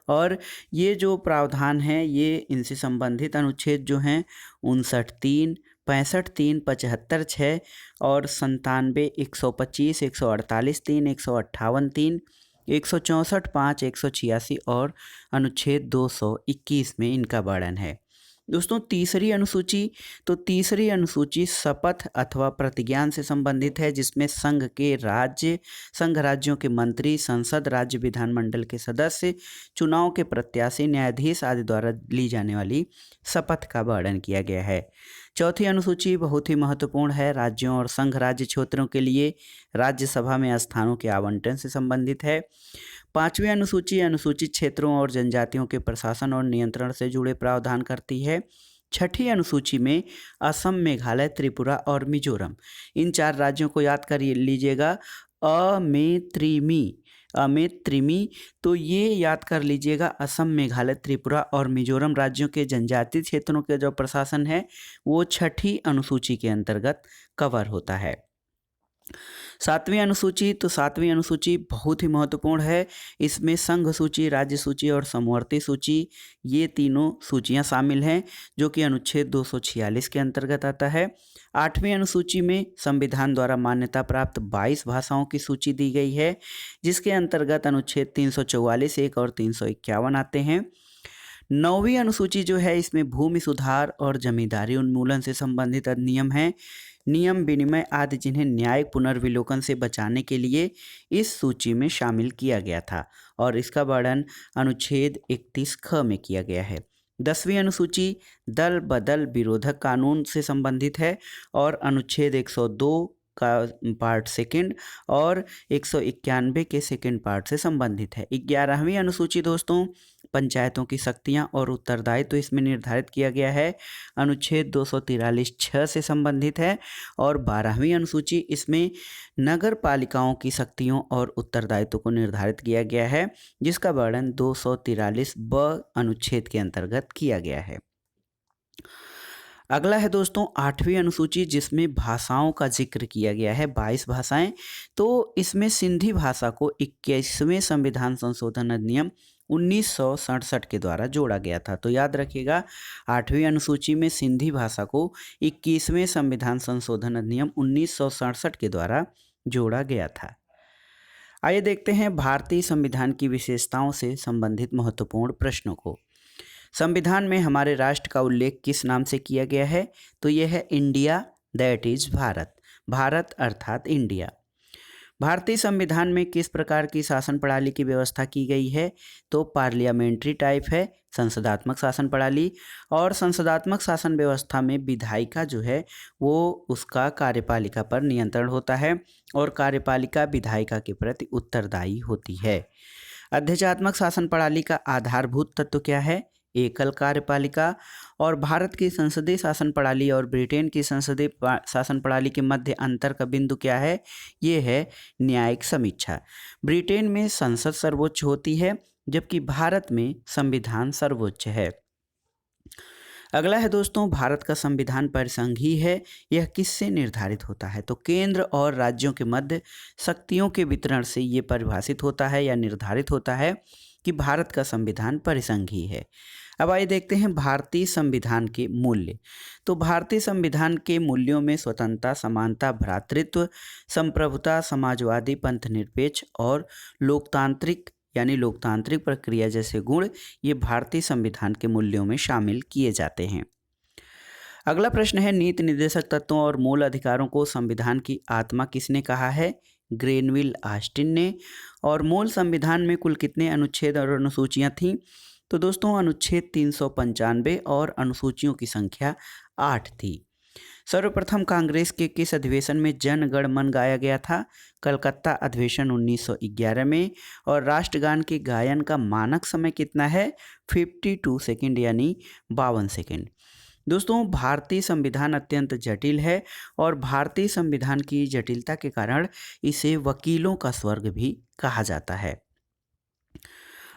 और ये जो प्रावधान हैं, ये इनसे संबंधित अनुच्छेद जो हैं 59(3), 65(3), 75(6) और 97, 125, 148(3), 158(3), 164(5), 186 और अनुच्छेद 221 में इनका वर्णन है। दोस्तों तीसरी अनुसूची, तो तीसरी अनुसूची शपथ अथवा प्रतिज्ञान से संबंधित है, जिसमें संघ राज्यों के मंत्री, संसद, राज्य विधानमंडल के सदस्य, चुनाव के प्रत्याशी, न्यायाधीश आदि द्वारा ली जाने वाली शपथ का वर्णन किया गया है। चौथी अनुसूची बहुत ही महत्वपूर्ण है, राज्यों और संघ राज्य क्षेत्रों के लिए राज्यसभा में स्थानों के आवंटन से संबंधित है। पांचवी अनुसूची अनुसूचित क्षेत्रों और जनजातियों के प्रशासन और नियंत्रण से जुड़े प्रावधान करती है। छठी अनुसूची में असम, मेघालय, त्रिपुरा और मिजोरम, इन 4 राज्यों को याद कर लीजिएगा। अमेत्रिमी, तो ये याद कर लीजिएगा, असम, मेघालय, त्रिपुरा और मिजोरम राज्यों के जनजातीय क्षेत्रों के जो प्रशासन है वो छठी अनुसूची के अंतर्गत कवर होता है। सातवीं अनुसूची, तो सातवीं अनुसूची बहुत ही महत्वपूर्ण है। इसमें संघ सूची, राज्य सूची और समवर्ती सूची, ये तीनों सूचियां शामिल हैं, जो कि अनुच्छेद 246 के अंतर्गत आता है। आठवीं अनुसूची में संविधान द्वारा मान्यता प्राप्त 22 भाषाओं की सूची दी गई है, जिसके अंतर्गत अनुच्छेद 344, 1 और 351 आते हैं। नौवीं अनुसूची जो है, इसमें भूमि सुधार और जमींदारी उन्मूलन से संबंधित अधिनियम हैं, नियम विनिमय आदि, जिन्हें न्यायिक पुनर्विलोकन से बचाने के लिए इस सूची में शामिल किया गया था, और इसका वर्णन अनुच्छेद 31 ख में किया गया है। 10वीं अनुसूची दल बदल विरोधक कानून से संबंधित है और अनुच्छेद 102 का पार्ट सेकंड और 191 के सेकंड पार्ट से संबंधित है। 11वीं अनुसूची दोस्तों पंचायतों की शक्तियां और उत्तरदायित्व तो इसमें निर्धारित किया गया है, अनुच्छेद 243(6) से संबंधित है। और 12वीं अनुसूची, इसमें नगर पालिकाओं की शक्तियों और उत्तरदायित्व को निर्धारित किया गया है, जिसका वर्णन 243(ब) अनुच्छेद के अंतर्गत किया गया है। अगला है दोस्तों 8वीं अनुसूची, जिसमें भाषाओं का जिक्र किया गया है, 22 भाषाएं। तो इसमें सिंधी भाषा को 21वें संविधान संशोधन अधिनियम 1967 के द्वारा जोड़ा गया था। तो याद रखिएगा, 8वीं अनुसूची में सिंधी भाषा को 21वें संविधान संशोधन अधिनियम 1967 के द्वारा जोड़ा गया था। आइए देखते हैं भारतीय संविधान की विशेषताओं से संबंधित महत्वपूर्ण प्रश्नों को। संविधान में हमारे राष्ट्र का उल्लेख किस नाम से किया गया है? तो यह है India, that is Bharat, Bharat अर्थात इंडिया। भारतीय संविधान में किस प्रकार की शासन प्रणाली की व्यवस्था की गई है? तो पार्लियामेंट्री टाइप है, संसदात्मक शासन प्रणाली। और संसदात्मक शासन व्यवस्था में विधायिका जो है वो उसका कार्यपालिका पर नियंत्रण होता है और कार्यपालिका विधायिका के प्रति उत्तरदायी होती है। अध्यक्षात्मक शासन प्रणाली का आधारभूत तत्व क्या है? एकल कार्यपालिका। और भारत की संसदीय शासन प्रणाली और ब्रिटेन की संसदीय शासन प्रणाली के मध्य अंतर का बिंदु क्या है? ये है न्यायिक समीक्षा। ब्रिटेन में संसद सर्वोच्च होती है, जबकि भारत में संविधान सर्वोच्च है। अगला है दोस्तों, भारत का संविधान परिसंघीय है, यह किससे निर्धारित होता है? तो केंद्र और राज्यों के मध्य शक्तियों के वितरण से ये परिभाषित होता है या निर्धारित होता है कि भारत का संविधान परिसंघीय है। अब आइए देखते हैं भारतीय संविधान के मूल्य। तो भारतीय संविधान के मूल्यों में स्वतंत्रता, समानता, भ्रातृत्व, संप्रभुता, समाजवादी, पंथनिरपेक्ष और लोकतांत्रिक यानी लोकतांत्रिक प्रक्रिया जैसे गुण ये भारतीय संविधान के मूल्यों में शामिल किए जाते हैं। अगला प्रश्न है, नीति निर्देशक तत्वों और मूल अधिकारों को संविधान की आत्मा किसने कहा है? ग्रेनविल ऑस्टिन ने। और मूल संविधान में कुल कितने अनुच्छेद और अनुसूचियां थीं? तो दोस्तों अनुच्छेद 395 और अनुसूचियों की संख्या 8 थी। सर्वप्रथम कांग्रेस के किस अधिवेशन में जन गण मन गाया गया था? कलकत्ता अधिवेशन 1911 में। और राष्ट्रगान के गायन का मानक समय कितना है? 52 सेकंड यानी 52 सेकंड। दोस्तों, भारतीय संविधान अत्यंत जटिल है और भारतीय संविधान की जटिलता के कारण इसे वकीलों का स्वर्ग भी कहा जाता है।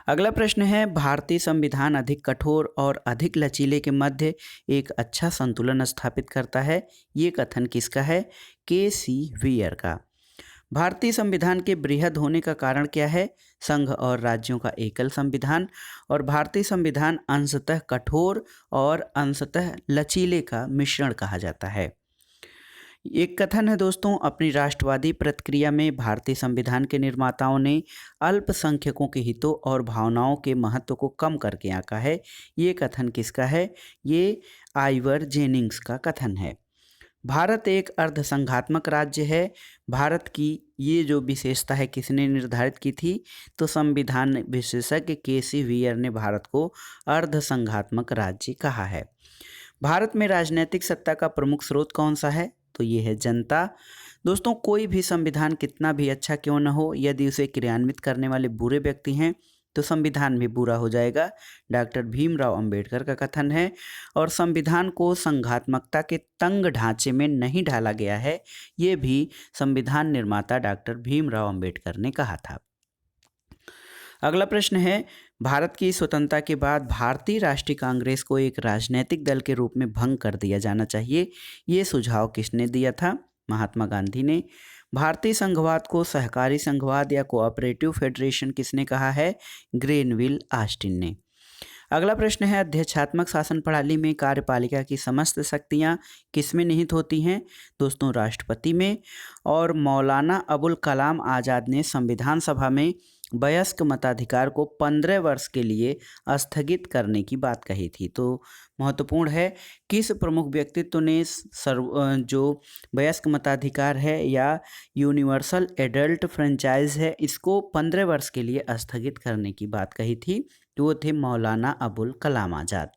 अगला प्रश्न है, भारतीय संविधान अधिक कठोर और अधिक लचीले के मध्य एक अच्छा संतुलन स्थापित करता है। ये कथन किसका है? के.सी. वियर का। भारतीय संविधान के बृहद होने का कारण क्या है? संघ और राज्यों का एकल संविधान। और भारतीय संविधान अंशतः कठोर और अंशतः लचीले का मिश्रण कहा जाता है। एक कथन है दोस्तों, अपनी राष्ट्रवादी प्रतिक्रिया में भारतीय संविधान के निर्माताओं ने अल्पसंख्यकों के हितों और भावनाओं के महत्व को कम करके आंका है। ये कथन किसका है? ये आइवर जेनिंग्स का कथन है। भारत एक अर्धसंघात्मक राज्य है। भारत की ये जो विशेषता है किसने निर्धारित की थी? तो संविधान विशेषज्ञ के.सी. वियर ने भारत को अर्धसंघात्मक राज्य कहा है। भारत में राजनीतिक सत्ता का प्रमुख स्रोत कौन सा है? तो ये है जनता। दोस्तों, कोई भी संविधान कितना भी अच्छा क्यों न हो, यदि उसे क्रियान्वित करने वाले बुरे व्यक्ति हैं तो संविधान भी बुरा हो जाएगा। डॉक्टर भीमराव अंबेडकर का कथन है। और संविधान को संघात्मकता के तंग ढांचे में नहीं ढाला गया है, ये भी संविधान निर्माता डॉक्टर भीमराव अंबेडकर ने कहा था। अगला प्रश्न है, भारत की स्वतंत्रता के बाद भारतीय राष्ट्रीय कांग्रेस को एक राजनीतिक दल के रूप में भंग कर दिया जाना चाहिए। ये सुझाव किसने दिया था? महात्मा गांधी ने। भारतीय संघवाद को सहकारी संघवाद या कोऑपरेटिव फेडरेशन किसने कहा है? ग्रेनविल ऑस्टिन ने। अगला प्रश्न है, अध्यक्षात्मक शासन प्रणाली में कार्यपालिका की समस्त शक्तियां किसमें निहित होती हैं? दोस्तों, राष्ट्रपति में। और मौलाना अबुल कलाम आज़ाद ने संविधान सभा में वयस्क मताधिकार को 15 वर्ष के लिए स्थगित करने की बात कही थी। तो महत्वपूर्ण है, किस प्रमुख व्यक्तित्व ने जो वयस्क मताधिकार है या यूनिवर्सल एडल्ट फ्रेंचाइज है, इसको 15 वर्ष के लिए स्थगित करने की बात कही थी? तो वो थे मौलाना अबुल कलाम आज़ाद।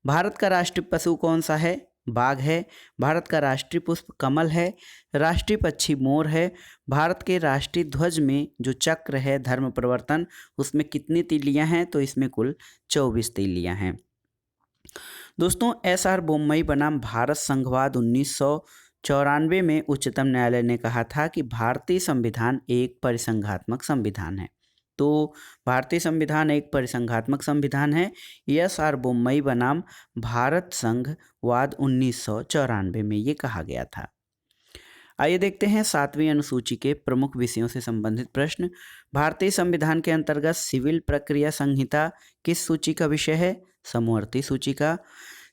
भारत का राष्ट्रीय पशु कौन सा है? बाघ है। भारत का राष्ट्रीय पुष्प कमल है। राष्ट्रीय पक्षी मोर है। भारत के राष्ट्रीय ध्वज में जो चक्र है धर्म प्रवर्तन, उसमें कितनी तीलियां हैं? तो इसमें कुल 24 तीलियां हैं। दोस्तों, एस.आर. बोम्मई बनाम भारत संघवाद 1994 में उच्चतम न्यायालय ने कहा था कि भारतीय संविधान एक परिसंघात्मक संविधान है। तो भारतीय संविधान एक परिसंघात्मक संविधान है। एस.आर. बोम्मई बनाम भारत संघवाद 1994 में ये कहा गया था। आइए देखते हैं 7वीं अनुसूची के प्रमुख विषयों से संबंधित प्रश्न। भारतीय संविधान के अंतर्गत सिविल प्रक्रिया संहिता किस सूची का विषय है? समवर्ती सूची का।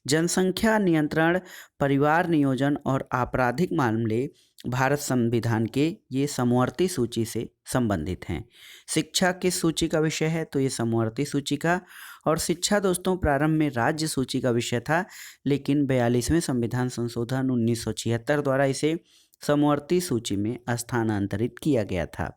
जनसंख्या नियंत्रण, परिवार नियोजन और आपराधिक मामले भारत संविधान के ये समवर्ती सूची से संबंधित हैं। शिक्षा किस सूची का विषय है? तो ये समवर्ती सूची का। और शिक्षा दोस्तों प्रारंभ में राज्य सूची का विषय था, लेकिन 42वें संविधान संशोधन 1976 द्वारा इसे समवर्ती सूची में स्थानांतरित किया गया था।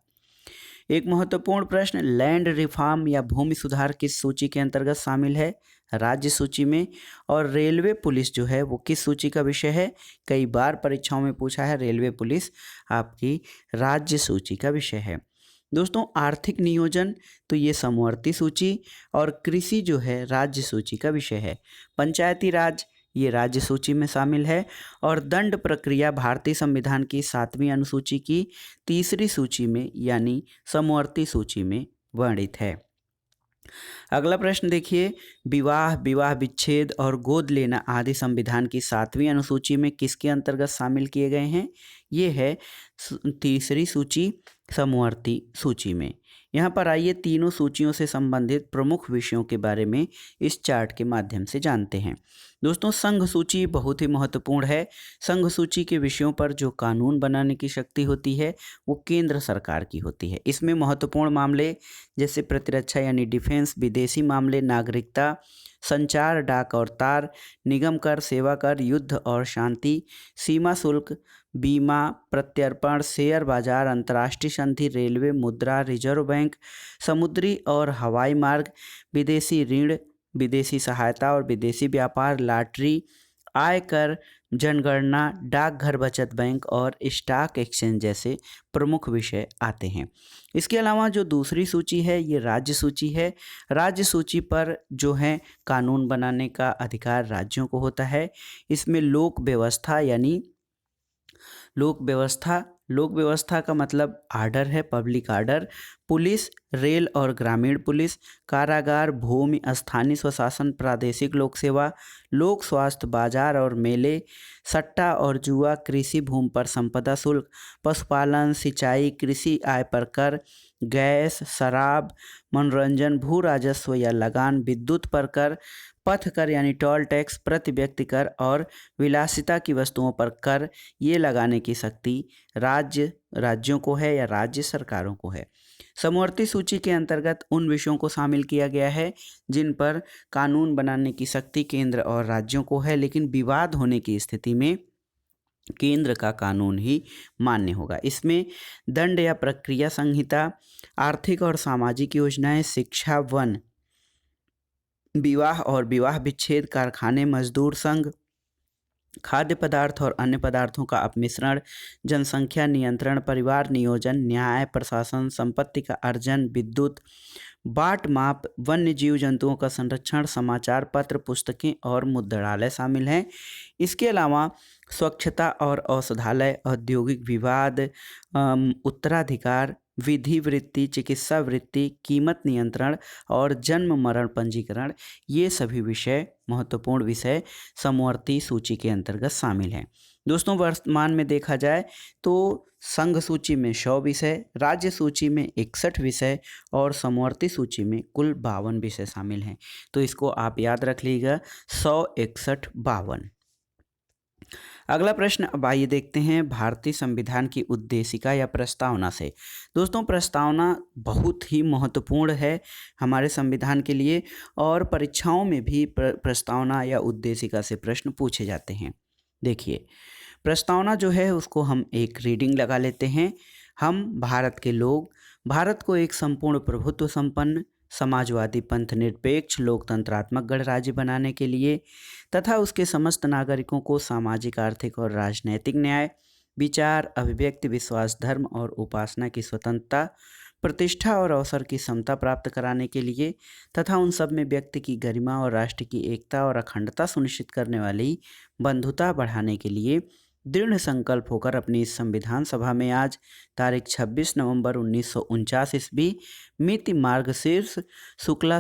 एक महत्वपूर्ण प्रश्न, लैंड रिफॉर्म या भूमि सुधार किस सूची के अंतर्गत शामिल है? राज्य सूची में। और रेलवे पुलिस जो है वो किस सूची का विषय है? कई बार परीक्षाओं में पूछा है, रेलवे पुलिस आपकी राज्य सूची का विषय है। दोस्तों, आर्थिक नियोजन तो ये समवर्ती सूची और कृषि जो है राज्य सूची का विषय है। पंचायती राज ये राज्य सूची में शामिल है। और दंड प्रक्रिया भारतीय संविधान की 7वीं अनुसूची की तीसरी सूची में यानी समवर्ती सूची में वर्णित है। अगला प्रश्न देखिए, विवाह, विवाह विच्छेद और गोद लेना आदि संविधान की 7वीं अनुसूची में किसके अंतर्गत शामिल किए गए हैं? ये है तीसरी सूची समवर्ती सूची में। यहाँ पर आइए तीनों सूचियों से संबंधित प्रमुख विषयों के बारे में इस चार्ट के माध्यम से जानते हैं। दोस्तों, संघ सूची बहुत ही महत्वपूर्ण है। संघ सूची के विषयों पर जो कानून बनाने की शक्ति होती है वो केंद्र सरकार की होती है। इसमें महत्वपूर्ण मामले जैसे प्रतिरक्षा यानी डिफेंस, विदेशी मामले, नागरिकता, संचार, डाक और तार, निगम कर, सेवा कर, युद्ध और शांति, सीमा शुल्क, बीमा, प्रत्यर्पण, शेयर बाजार, अंतर्राष्ट्रीय संधि, रेलवे, मुद्रा, रिजर्व बैंक, समुद्री और हवाई मार्ग, विदेशी ऋण, विदेशी सहायता और विदेशी व्यापार, लॉटरी, आयकर, जनगणना, डाकघर बचत बैंक और स्टॉक एक्सचेंज जैसे प्रमुख विषय आते हैं। इसके अलावा जो दूसरी सूची है ये राज्य सूची है। राज्य सूची पर जो है कानून बनाने का अधिकार राज्यों को होता है। इसमें लोक व्यवस्था यानी लोक व्यवस्था का मतलब आर्डर है, पब्लिक आर्डर, पुलिस, रेल और ग्रामीण पुलिस, कारागार, भूमि, स्थानीय स्वशासन, प्रादेशिक लोक सेवा, लोक स्वास्थ्य, बाजार और मेले, सट्टा और जुआ, कृषि भूमि पर संपदा शुल्क, पशुपालन, सिंचाई, कृषि आय पर कर, गैस, शराब, मनोरंजन, भू राजस्व या लगान, विद्युत पर कर, पथ कर यानी टोल टैक्स, प्रति व्यक्ति कर और विलासिता की वस्तुओं पर कर, ये लगाने की शक्ति राज्यों को है या राज्य सरकारों को है। समवर्ती सूची के अंतर्गत उन विषयों को शामिल किया गया है जिन पर कानून बनाने की शक्ति केंद्र और राज्यों को है, लेकिन विवाद होने की स्थिति में केंद्र का कानून ही मान्य होगा। इसमें दंड या प्रक्रिया संहिता, आर्थिक और सामाजिक योजनाएं, शिक्षा, वन, विवाह और विवाह विच्छेद, कारखाने, मजदूर संघ, खाद्य पदार्थ और अन्य पदार्थों का अपमिश्रण, जनसंख्या नियंत्रण, परिवार नियोजन, न्याय प्रशासन, संपत्ति का अर्जन, विद्युत, बाट माप, वन्य जीव जंतुओं का संरक्षण, समाचार पत्र, पुस्तकें और मुद्रणालय शामिल हैं। इसके अलावा स्वच्छता और औषधालय, औद्योगिक विवाद, उत्तराधिकार, विधि वृत्ति, चिकित्सा वृत्ति, कीमत नियंत्रण और जन्म मरण पंजीकरण, ये सभी विषय महत्वपूर्ण विषय समवर्ती सूची के अंतर्गत शामिल हैं। दोस्तों, वर्तमान में देखा जाए तो संघ सूची में 100 विषय, राज्य सूची में 61 विषय और समवर्ती सूची में कुल 52 विषय शामिल हैं। तो इसको आप याद रख लीजिएगा, 100, 61, 52। अगला प्रश्न अब आइए देखते हैं भारतीय संविधान की उद्देशिका या प्रस्तावना से। दोस्तों, प्रस्तावना बहुत ही महत्वपूर्ण है हमारे संविधान के लिए और परीक्षाओं में भी प्रस्तावना या उद्देशिका से प्रश्न पूछे जाते हैं। देखिए, प्रस्तावना जो है उसको हम एक रीडिंग लगा लेते हैं। हम भारत के लोग भारत को एक संपूर्ण प्रभुत्व संपन्न समाजवादी पंथ निरपेक्ष लोकतंत्रात्मक गणराज्य बनाने के लिए तथा उसके समस्त नागरिकों को सामाजिक, आर्थिक और राजनैतिक न्याय, विचार, अभिव्यक्ति, विश्वास, धर्म और उपासना की स्वतंत्रता, प्रतिष्ठा और अवसर की समता प्राप्त कराने के लिए तथा उन सब में व्यक्ति की गरिमा और राष्ट्र की एकता और अखंडता सुनिश्चित करने वाली बंधुता बढ़ाने के लिए दृढ़ संकल्प होकर अपनी इस संविधान सभा में आज तारीख 26 नवंबर 1949 ईस्वी मिति मार्गशीर्ष शुक्ला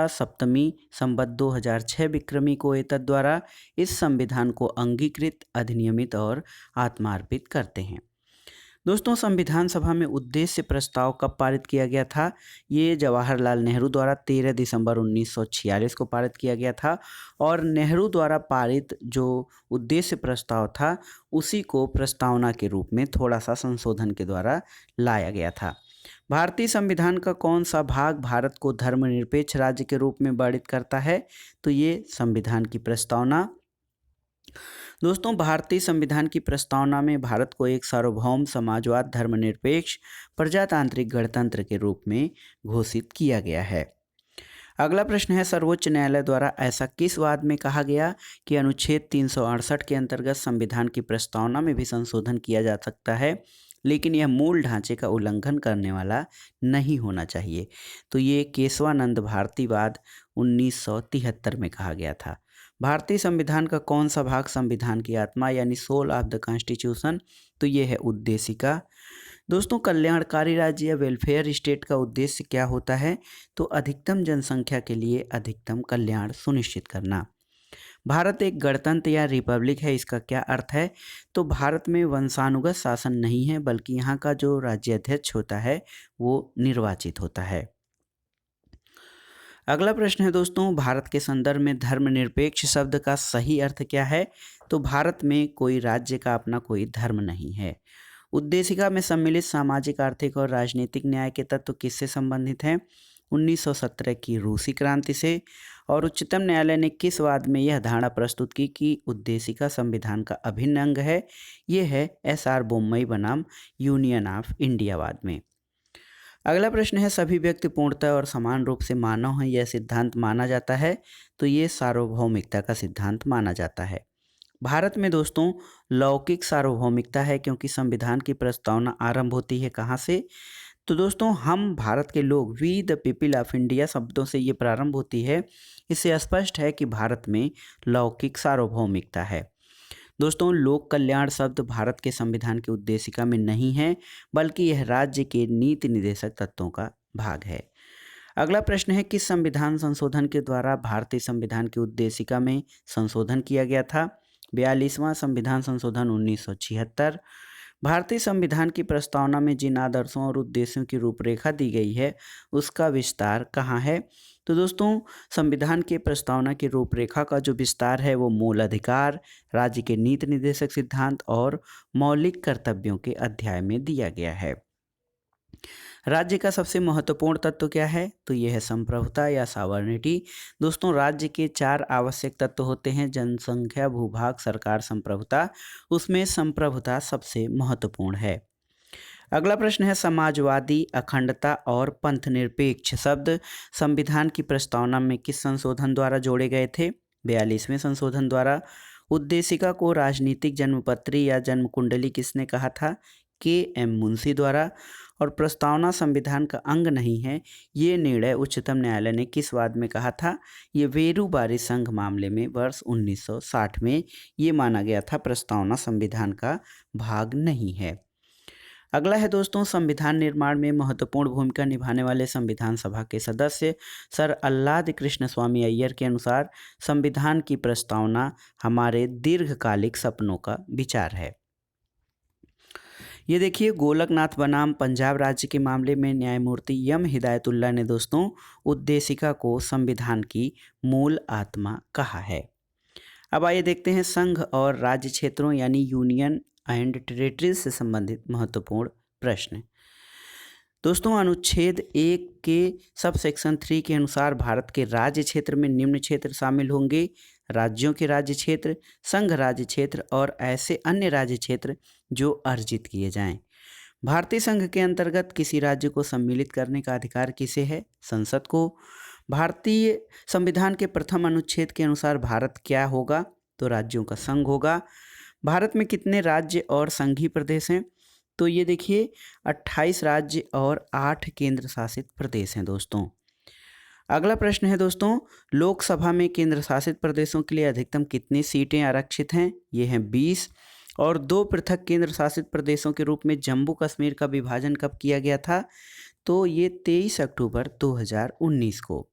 सप्तमी संवत 2006 विक्रमी को एतद द्वारा इस संविधान को अंगीकृत, अधिनियमित और आत्मार्पित करते हैं। दोस्तों, संविधान सभा में उद्देश्य प्रस्ताव कब पारित किया गया था? ये जवाहरलाल नेहरू द्वारा 13 दिसंबर 1946 को पारित किया गया था और नेहरू द्वारा पारित जो उद्देश्य प्रस्ताव था उसी को प्रस्तावना के रूप में थोड़ा सा संशोधन के द्वारा लाया गया था। भारतीय संविधान का कौन सा भाग भारत को धर्मनिरपेक्ष राज्य के रूप में वर्णित करता है? तो ये संविधान की प्रस्तावना। दोस्तों, भारतीय संविधान की प्रस्तावना में भारत को एक सार्वभौम समाजवाद, धर्मनिरपेक्ष, प्रजातांत्रिक गणतंत्र के रूप में घोषित किया गया है। अगला प्रश्न है, सर्वोच्च न्यायालय द्वारा ऐसा किस वाद में कहा गया कि अनुच्छेद 368 के अंतर्गत संविधान की प्रस्तावना में भी संशोधन किया जा सकता है, लेकिन यह मूल ढांचे का उल्लंघन करने वाला नहीं होना चाहिए? तो ये केशवानंद भारती वाद 1973 में कहा गया था। भारतीय संविधान का कौन सा भाग संविधान की आत्मा यानी सोल ऑफ द कॉन्स्टिट्यूशन? तो ये है उद्देशिका। दोस्तों, कल्याणकारी राज्य या वेलफेयर स्टेट का उद्देश्य क्या होता है? तो अधिकतम जनसंख्या के लिए अधिकतम कल्याण सुनिश्चित करना। भारत एक गणतंत्र या रिपब्लिक है, इसका क्या अर्थ है? तो भारत में वंशानुगत शासन नहीं है, बल्कि यहाँ का जो राज्याध्यक्ष होता है वो निर्वाचित होता है। अगला प्रश्न है दोस्तों, भारत के संदर्भ में धर्मनिरपेक्ष शब्द का सही अर्थ क्या है? तो भारत में कोई राज्य का अपना कोई धर्म नहीं है। उद्देशिका में सम्मिलित सामाजिक, आर्थिक और राजनीतिक न्याय के तत्व किससे संबंधित हैं? 1917 की रूसी क्रांति से। और उच्चतम न्यायालय ने किस वाद में यह धारणा प्रस्तुत की कि उद्देशिका संविधान का अभिन्न अंग है? ये है SR बोम्मई बनाम यूनियन ऑफ इंडिया वाद में। अगला प्रश्न है, सभी व्यक्ति पूर्णतः और समान रूप से मानव हैं, यह सिद्धांत माना जाता है? तो ये सार्वभौमिकता का सिद्धांत माना जाता है। भारत में दोस्तों लौकिक सार्वभौमिकता है, क्योंकि संविधान की प्रस्तावना आरंभ होती है कहाँ से? तो दोस्तों हम भारत के लोग, we the people of India शब्दों से ये प्रारंभ होती है। इससे स्पष्ट है कि भारत में लौकिक सार्वभौमिकता है। दोस्तों लोक कल्याण शब्द भारत के संविधान की उद्देशिका में नहीं है, बल्कि यह राज्य के नीति निर्देशक तत्वों का भाग है। अगला प्रश्न है, किस संविधान संशोधन के द्वारा भारतीय संविधान की उद्देशिका में संशोधन किया गया था? 42वां संविधान संशोधन 1976। भारतीय संविधान की प्रस्तावना में जिन आदर्शों और उद्देश्यों की रूपरेखा दी गई है उसका विस्तार कहाँ है? तो दोस्तों संविधान के प्रस्तावना की रूपरेखा का जो विस्तार है वो मूल अधिकार, राज्य के नीति निर्देशक सिद्धांत और मौलिक कर्तव्यों के अध्याय में दिया गया है। राज्य का सबसे महत्वपूर्ण तत्व क्या है? तो यह है संप्रभुता या सॉवरेनिटी। दोस्तों राज्य के 4 आवश्यक तत्व होते हैं: जनसंख्या, भूभाग, सरकार, संप्रभुता। उसमें संप्रभुता सबसे महत्वपूर्ण है। अगला प्रश्न है, समाजवादी, अखंडता और पंथ निरपेक्ष शब्द संविधान की प्रस्तावना में किस संशोधन द्वारा जोड़े गए थे? 42वें संशोधन द्वारा। उद्देशिका को राजनीतिक जन्मपत्री या जन्म कुंडली किसने कहा था? के.एम. मुंशी द्वारा। और प्रस्तावना संविधान का अंग नहीं है, ये निर्णय उच्चतम न्यायालय ने किस वाद में कहा था? ये वेरूबारी संघ मामले में वर्ष 1960 में ये माना गया था प्रस्तावना संविधान का भाग नहीं है। अगला है दोस्तों, संविधान निर्माण में महत्वपूर्ण भूमिका निभाने वाले संविधान सभा के सदस्य। सर अल्लाद कृष्ण स्वामी अय्यर के अनुसार संविधान की प्रस्तावना हमारे दीर्घकालिक सपनों का विचार है। ये देखिए, गोलकनाथ बनाम पंजाब राज्य के मामले में न्यायमूर्ति एम हिदायतुल्लाह ने दोस्तों उद्देशिका को संविधान की मूल आत्मा कहा है। अब आइए देखते हैं संघ और राज्य क्षेत्रों यानी यूनियन एंड टेरिटरीज से संबंधित महत्वपूर्ण प्रश्न। दोस्तों अनुच्छेद 1 के सब सेक्शन 3 के अनुसार भारत के राज्य क्षेत्र में निम्न क्षेत्र शामिल होंगे: राज्यों के राज्य क्षेत्र, संघ राज्य क्षेत्र और ऐसे अन्य राज्य क्षेत्र जो अर्जित किए जाएं। भारतीय संघ के अंतर्गत किसी राज्य को सम्मिलित करने का अधिकार किसे है? संसद को। भारतीय संविधान के प्रथम अनुच्छेद के अनुसार भारत क्या होगा? तो राज्यों का संघ होगा। भारत में कितने राज्य और संघीय प्रदेश हैं? तो ये देखिए 28 राज्य और 8 केंद्र शासित प्रदेश हैं दोस्तों। अगला प्रश्न है दोस्तों, लोकसभा में केंद्र शासित प्रदेशों के लिए अधिकतम कितनी सीटें आरक्षित हैं? ये हैं 20। और 2 पृथक केंद्र शासित प्रदेशों के रूप में जम्मू कश्मीर का विभाजन कब किया गया था? तो ये 23 अक्टूबर 2019 को।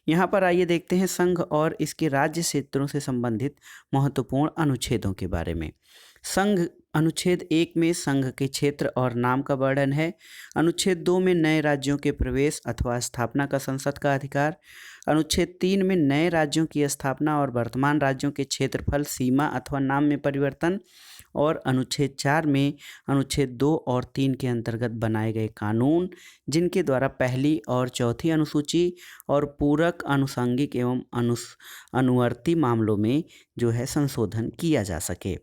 यहाँ पर आइए देखते हैं संघ और इसके राज्य क्षेत्रों से संबंधित महत्वपूर्ण अनुच्छेदों के बारे में। संघ अनुच्छेद 1 में संघ के क्षेत्र और नाम का वर्णन है। अनुच्छेद 2 में नए राज्यों के प्रवेश अथवा स्थापना का संसद का अधिकार। अनुच्छेद 3 में नए राज्यों की स्थापना और वर्तमान राज्यों के क्षेत्रफल, सीमा अथवा नाम में परिवर्तन। और अनुच्छेद 4 में अनुच्छेद 2 और 3 के अंतर्गत बनाए गए कानून, जिनके द्वारा पहली और चौथी अनुसूची और पूरक, आनुषंगिक एवं अनुवर्ती मामलों में जो है संशोधन किया जा सके।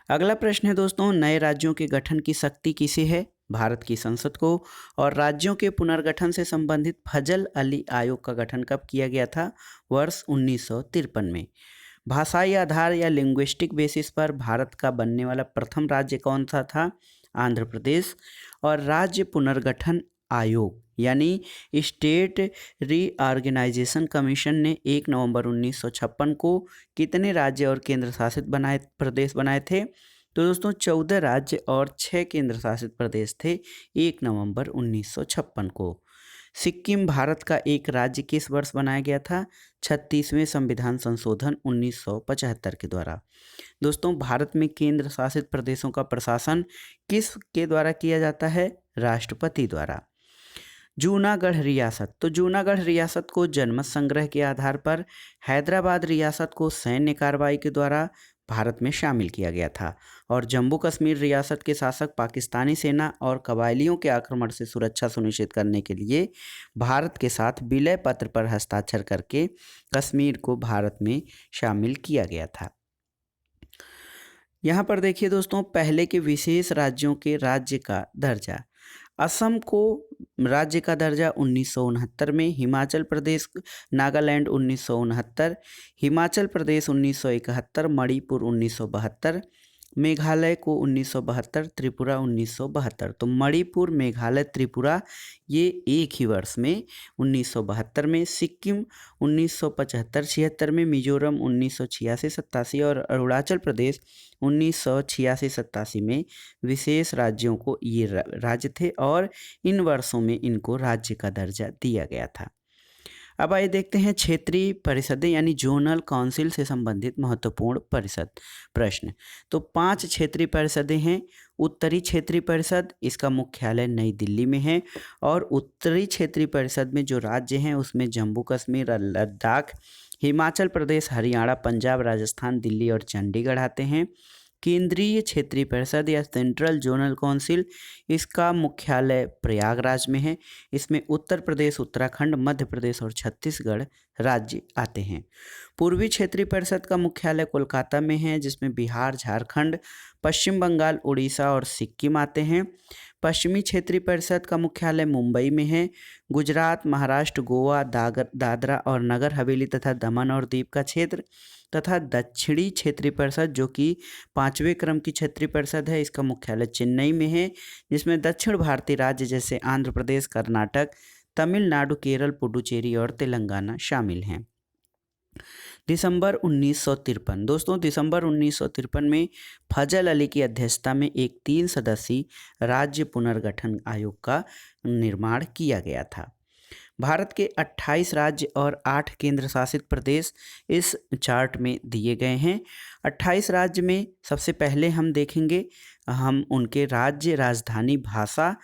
अगला प्रश्न है दोस्तों, नए राज्यों के गठन की शक्ति किसे है? भारत की संसद को। और राज्यों के पुनर्गठन से संबंधित फजल अली आयोग का गठन कब किया गया था? वर्ष 1953 में। भाषाई आधार या लिंग्विस्टिक बेसिस पर भारत का बनने वाला प्रथम राज्य कौन सा था? आंध्र प्रदेश। और राज्य पुनर्गठन आयोग यानी स्टेट रीऑर्गेनाइजेशन कमीशन ने 1 नवंबर 1956 को कितने राज्य और केंद्र शासित प्रदेश बनाए थे? तो दोस्तों 14 राज्य और 6 केंद्र शासित प्रदेश थे 1 नवंबर 1956 को। सिक्किम भारत का एक राज्य किस वर्ष बनाया गया था? 36वें संविधान संशोधन 1975 के द्वारा। दोस्तों भारत में केंद्र शासित प्रदेशों का प्रशासन किस के द्वारा किया जाता है? राष्ट्रपति द्वारा। जूनागढ़ रियासत, तो जूनागढ़ रियासत को जनमत संग्रह के आधार पर हैदराबाद रियासत को सैन्य कार्रवाई के द्वारा भारत में शामिल किया गया था। और जम्मू कश्मीर रियासत के शासक पाकिस्तानी सेना और कबायलियों के आक्रमण से सुरक्षा सुनिश्चित करने के लिए भारत के साथ विलय पत्र पर हस्ताक्षर करके कश्मीर को भारत में शामिल किया गया था। यहाँ पर देखिए दोस्तों, पहले के विशेष राज्यों के राज्य का दर्जा। असम को राज्य का दर्जा 1969 में, हिमाचल प्रदेश, नागालैंड 1969, हिमाचल प्रदेश 1971, मणिपुर 1972, मेघालय को 1972, त्रिपुरा 1972। तो मणिपुर, मेघालय, त्रिपुरा ये एक ही वर्ष में 1972 में, सिक्किम 1975-76 में, मिजोरम 1986-87 और अरुणाचल प्रदेश 1986-87 में विशेष राज्यों को ये राज्य थे और इन वर्षों में इनको राज्य का दर्जा दिया गया था। अब आइए देखते हैं क्षेत्रीय परिषदें यानी जोनल काउंसिल से संबंधित महत्वपूर्ण परिषद प्रश्न। तो 5 क्षेत्रीय परिषदें हैं। उत्तरी क्षेत्रीय परिषद, इसका मुख्यालय नई दिल्ली में है और उत्तरी क्षेत्रीय परिषद में जो राज्य हैं उसमें जम्मू कश्मीर, लद्दाख, हिमाचल प्रदेश, हरियाणा, पंजाब, राजस्थान, दिल्ली और चंडीगढ़ आते हैं। केंद्रीय क्षेत्रीय परिषद या सेंट्रल जोनल काउंसिल, इसका मुख्यालय प्रयागराज में है। इसमें उत्तर प्रदेश, उत्तराखंड, मध्य प्रदेश और छत्तीसगढ़ राज्य आते हैं। पूर्वी क्षेत्रीय परिषद का मुख्यालय कोलकाता में है, जिसमें बिहार, झारखंड, पश्चिम बंगाल, उड़ीसा और सिक्किम आते हैं। पश्चिमी क्षेत्रीय परिषद का मुख्यालय मुंबई में है। गुजरात, महाराष्ट्र, गोवा, दादरा और नगर हवेली तथा दमन और दीव का क्षेत्र तथा दक्षिणी क्षेत्रीय परिषद जो कि 5वें क्रम की क्षेत्रीय परिषद है, इसका मुख्यालय चेन्नई में है, जिसमें दक्षिण भारतीय राज्य जैसे आंध्र प्रदेश, कर्नाटक, तमिलनाडु, केरल, पुडुचेरी और तेलंगाना शामिल हैं। दिसंबर 1953, दोस्तों दिसंबर 1953 में फजल अली की अध्यक्षता में एक 3 सदस्यीय राज्य पुनर्गठन आयोग का निर्माण किया गया था। भारत के 28 राज्य और 8 केंद्र शासित प्रदेश इस चार्ट में दिए गए हैं। 28 राज्य में सबसे पहले हम देखेंगे हम उनके राज्य, राजधानी, भाषा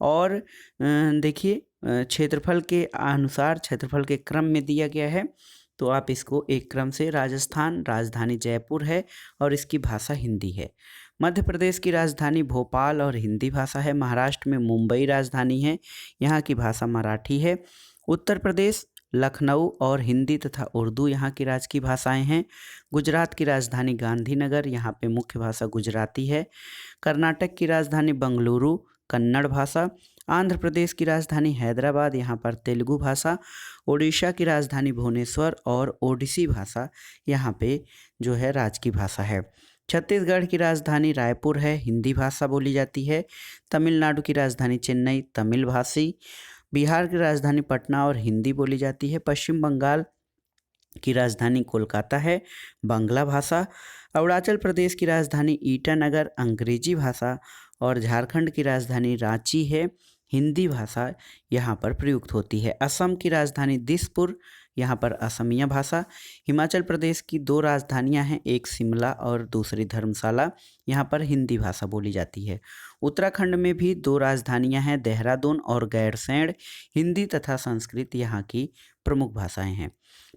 और देखिए क्षेत्रफल के अनुसार क्षेत्रफल के क्रम में दिया गया है। तो आप इसको एक क्रम से, राजस्थान राजधानी जयपुर है और इसकी भाषा हिंदी है। मध्य प्रदेश की राजधानी भोपाल और हिंदी भाषा है। महाराष्ट्र में मुंबई राजधानी है, यहाँ की भाषा मराठी है। उत्तर प्रदेश लखनऊ और हिंदी तथा उर्दू यहाँ की राजकीय भाषाएं हैं। गुजरात की राजधानी गांधीनगर, यहाँ पे मुख्य भाषा गुजराती है। कर्नाटक की राजधानी बंगलुरु, कन्नड़ भाषा। आंध्र प्रदेश की राजधानी हैदराबाद, यहाँ पर तेलुगु भाषा। ओडिशा की राजधानी भुवनेश्वर और ओडिसी भाषा यहाँ पे जो है राजकीय भाषा है। छत्तीसगढ़ की राजधानी रायपुर है, हिंदी भाषा बोली जाती है। तमिलनाडु की राजधानी चेन्नई, तमिल भाषी। बिहार की राजधानी पटना और हिंदी बोली जाती है। पश्चिम बंगाल की राजधानी कोलकाता है, बांग्ला भाषा। अरुणाचल प्रदेश की राजधानी ईटानगर, अंग्रेजी भाषा। और झारखंड की राजधानी रांची है, हिंदी भाषा यहाँ पर प्रयुक्त होती है। असम की राजधानी दिसपुर, यहाँ पर असमिया भाषा। हिमाचल प्रदेश की 2 राजधानियाँ हैं, एक शिमला और दूसरी धर्मशाला, यहाँ पर हिंदी भाषा बोली जाती है। उत्तराखंड में भी 2 राजधानियाँ हैं, देहरादून और गैरसैंण, हिंदी तथा संस्कृत यहाँ की प्रमुख भाषाएं हैं।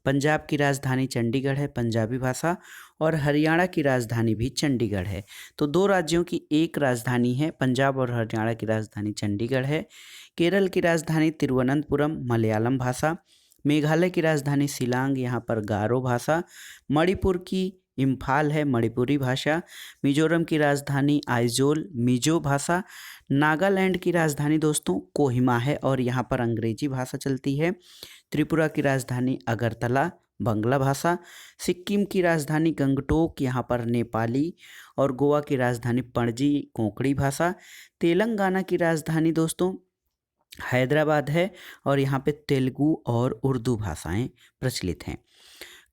पंजाब की राजधानी चंडीगढ़ है, पंजाबी भाषा। और हरियाणा की राजधानी भी चंडीगढ़ है। तो 2 राज्यों की एक राजधानी है, पंजाब और हरियाणा की राजधानी चंडीगढ़ है। केरल की राजधानी तिरुवनंतपुरम, मलयालम भाषा। मेघालय की राजधानी शिलांग, यहाँ पर गारो भाषा। मणिपुर की इम्फाल है, मणिपुरी भाषा। मिजोरम की राजधानी आइजोल, मिजो भाषा। नागालैंड की राजधानी दोस्तों कोहिमा है और यहाँ पर अंग्रेजी भाषा चलती है। त्रिपुरा की राजधानी अगरतला, बांग्ला भाषा। सिक्किम की राजधानी गंगटोक, यहाँ पर नेपाली। और गोवा की राजधानी पणजी, कोंकणी भाषा। तेलंगाना की राजधानी दोस्तों हैदराबाद है और यहाँ पे तेलुगु और उर्दू भाषाएं प्रचलित हैं।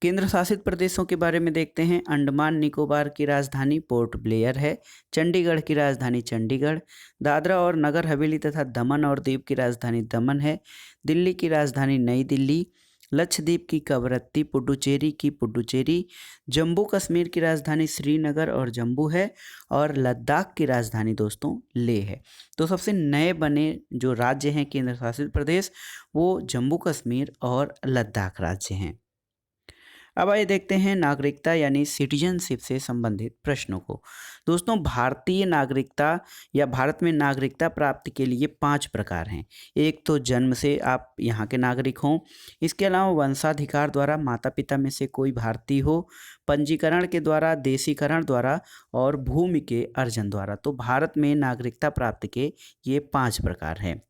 केंद्र शासित प्रदेशों के बारे में देखते हैं। अंडमान निकोबार की राजधानी पोर्ट ब्लेयर है। चंडीगढ़ की राजधानी चंडीगढ़। दादरा और नगर हवेली तथा दमन और दीव की राजधानी दमन है। दिल्ली की राजधानी नई दिल्ली। लक्षद्वीप की कवरत्ती, पुडुचेरी की पुडुचेरी। जम्मू कश्मीर की राजधानी श्रीनगर और जम्मू है। और लद्दाख की राजधानी दोस्तों लेह है। तो सबसे नए बने जो राज्य हैं केंद्र शासित प्रदेश, वो जम्मू कश्मीर और लद्दाख राज्य हैं। अब आइए देखते हैं नागरिकता यानी सिटीजनशिप से संबंधित प्रश्नों को। दोस्तों, भारतीय नागरिकता या भारत में नागरिकता प्राप्ति के लिए 5 प्रकार हैं। एक तो जन्म से आप यहाँ के नागरिक हों, इसके अलावा वंशाधिकार द्वारा माता पिता में से कोई भारतीय हो, पंजीकरण के द्वारा, देशीकरण द्वारा और भूमि के अर्जन द्वारा। तो भारत में नागरिकता प्राप्ति के ये 5 प्रकार हैं।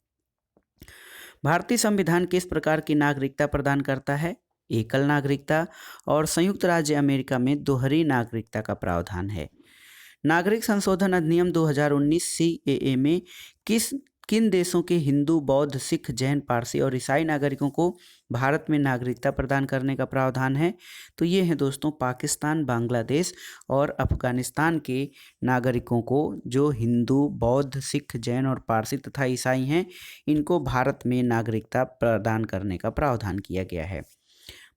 भारतीय संविधान किस प्रकार की नागरिकता प्रदान करता है? एकल नागरिकता और संयुक्त राज्य अमेरिका में दोहरी नागरिकता का प्रावधान है। नागरिक संशोधन अधिनियम 2019 सीएए में किन देशों के हिंदू, बौद्ध, सिख, जैन, पारसी और ईसाई नागरिकों को भारत में नागरिकता प्रदान करने का प्रावधान है? तो ये हैं दोस्तों पाकिस्तान, बांग्लादेश और अफगानिस्तान के नागरिकों को, जो हिंदू, बौद्ध, सिख, जैन और पारसी तथा ईसाई हैं, इनको भारत में नागरिकता प्रदान करने का प्रावधान किया गया है।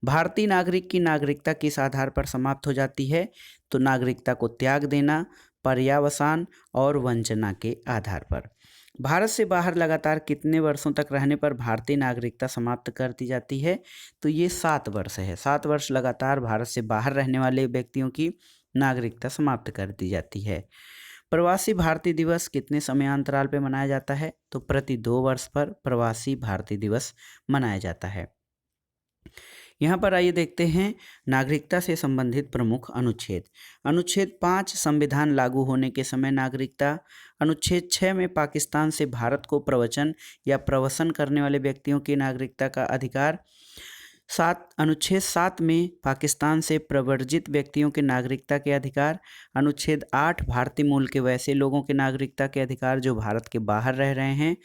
भारतीय नागरिक की नागरिकता किस आधार पर समाप्त हो जाती है? तो नागरिकता को त्याग देना, पर्यावसान और वंचना के आधार पर। भारत से बाहर लगातार कितने वर्षों तक रहने पर भारतीय नागरिकता समाप्त कर दी जाती है? तो ये 7 वर्ष है। 7 वर्ष लगातार भारत से बाहर रहने वाले व्यक्तियों की नागरिकता समाप्त कर दी जाती है। प्रवासी भारतीय दिवस कितने समयांतराल पर मनाया जाता है? तो प्रति 2 वर्ष पर प्रवासी भारतीय दिवस मनाया जाता है। यहाँ पर आइए देखते हैं नागरिकता से संबंधित प्रमुख अनुच्छेद। अनुच्छेद 5 संविधान लागू होने के समय नागरिकता। अनुच्छेद 6 में पाकिस्तान से भारत को प्रवचन या प्रवसन करने वाले व्यक्तियों की नागरिकता का अधिकार। अनुच्छेद 7 में पाकिस्तान से प्रव्रजित व्यक्तियों के नागरिकता के अधिकार। अनुच्छेद 8 भारतीय मूल के वैसे लोगों के नागरिकता के अधिकार जो भारत के बाहर रह रहे हैं।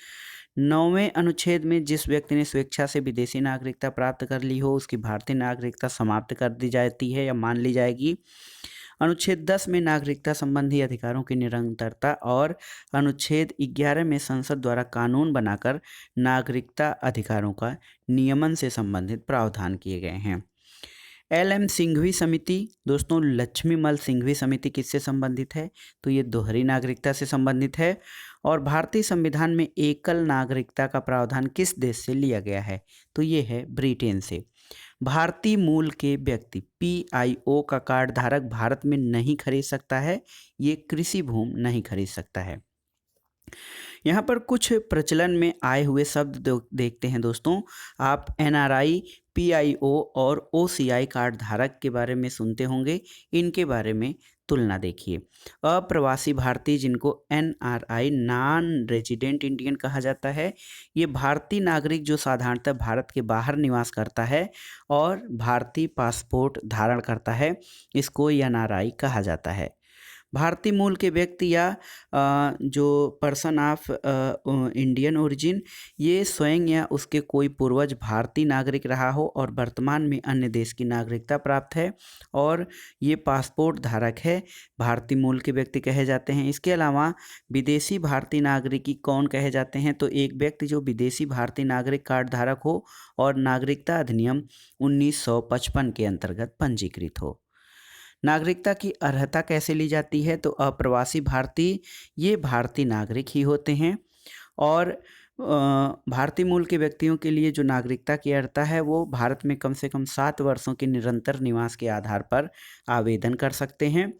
9वें अनुच्छेद में जिस व्यक्ति ने स्वेच्छा से विदेशी नागरिकता प्राप्त कर ली हो उसकी भारतीय नागरिकता समाप्त कर दी जाती है या मान ली जाएगी। अनुच्छेद 10 में नागरिकता संबंधी अधिकारों की निरंतरता और अनुच्छेद 11 में संसद द्वारा कानून बनाकर नागरिकता अधिकारों का नियमन से संबंधित प्रावधान किए गए हैं। LM सिंघवी समिति, दोस्तों लक्ष्मीमल सिंघवी समिति किससे संबंधित है? तो ये दोहरी नागरिकता से संबंधित है। और भारतीय संविधान में एकल नागरिकता का प्रावधान किस देश से लिया गया है? तो ये है ब्रिटेन से। भारतीय मूल के व्यक्ति PIO का कार्ड धारक भारत में नहीं खरीद सकता है, ये कृषि भूमि नहीं खरीद सकता है। यहाँ पर कुछ प्रचलन में आए हुए शब्द देखते हैं दोस्तों। आप NRI, PIO और OCI कार्ड धारक के बारे में सुनते होंगे, इनके बारे में तुलना देखिए। अप्रवासी भारतीय जिनको NRI नॉन रेजिडेंट इंडियन कहा जाता है, ये भारतीय नागरिक जो साधारणतः भारत के बाहर निवास करता है और भारतीय पासपोर्ट धारण करता है, इसको NRI कहा जाता है। भारतीय मूल के व्यक्ति या जो पर्सन ऑफ इंडियन ओरिजिन, ये स्वयं या उसके कोई पूर्वज भारतीय नागरिक रहा हो और वर्तमान में अन्य देश की नागरिकता प्राप्त है और ये पासपोर्ट धारक है, भारतीय मूल के व्यक्ति कहे जाते हैं। इसके अलावा विदेशी भारतीय नागरिकी कौन कहे जाते हैं? तो एक व्यक्ति जो विदेशी भारतीय नागरिक कार्ड धारक हो और नागरिकता अधिनियम 1955 के अंतर्गत पंजीकृत हो। नागरिकता की अर्हता कैसे ली जाती है? तो अप्रवासी भारतीय ये भारतीय नागरिक ही होते हैं और भारतीय मूल के व्यक्तियों के लिए जो नागरिकता की अर्हता है वो भारत में कम से कम 7 वर्षों के निरंतर निवास के आधार पर आवेदन कर सकते हैं।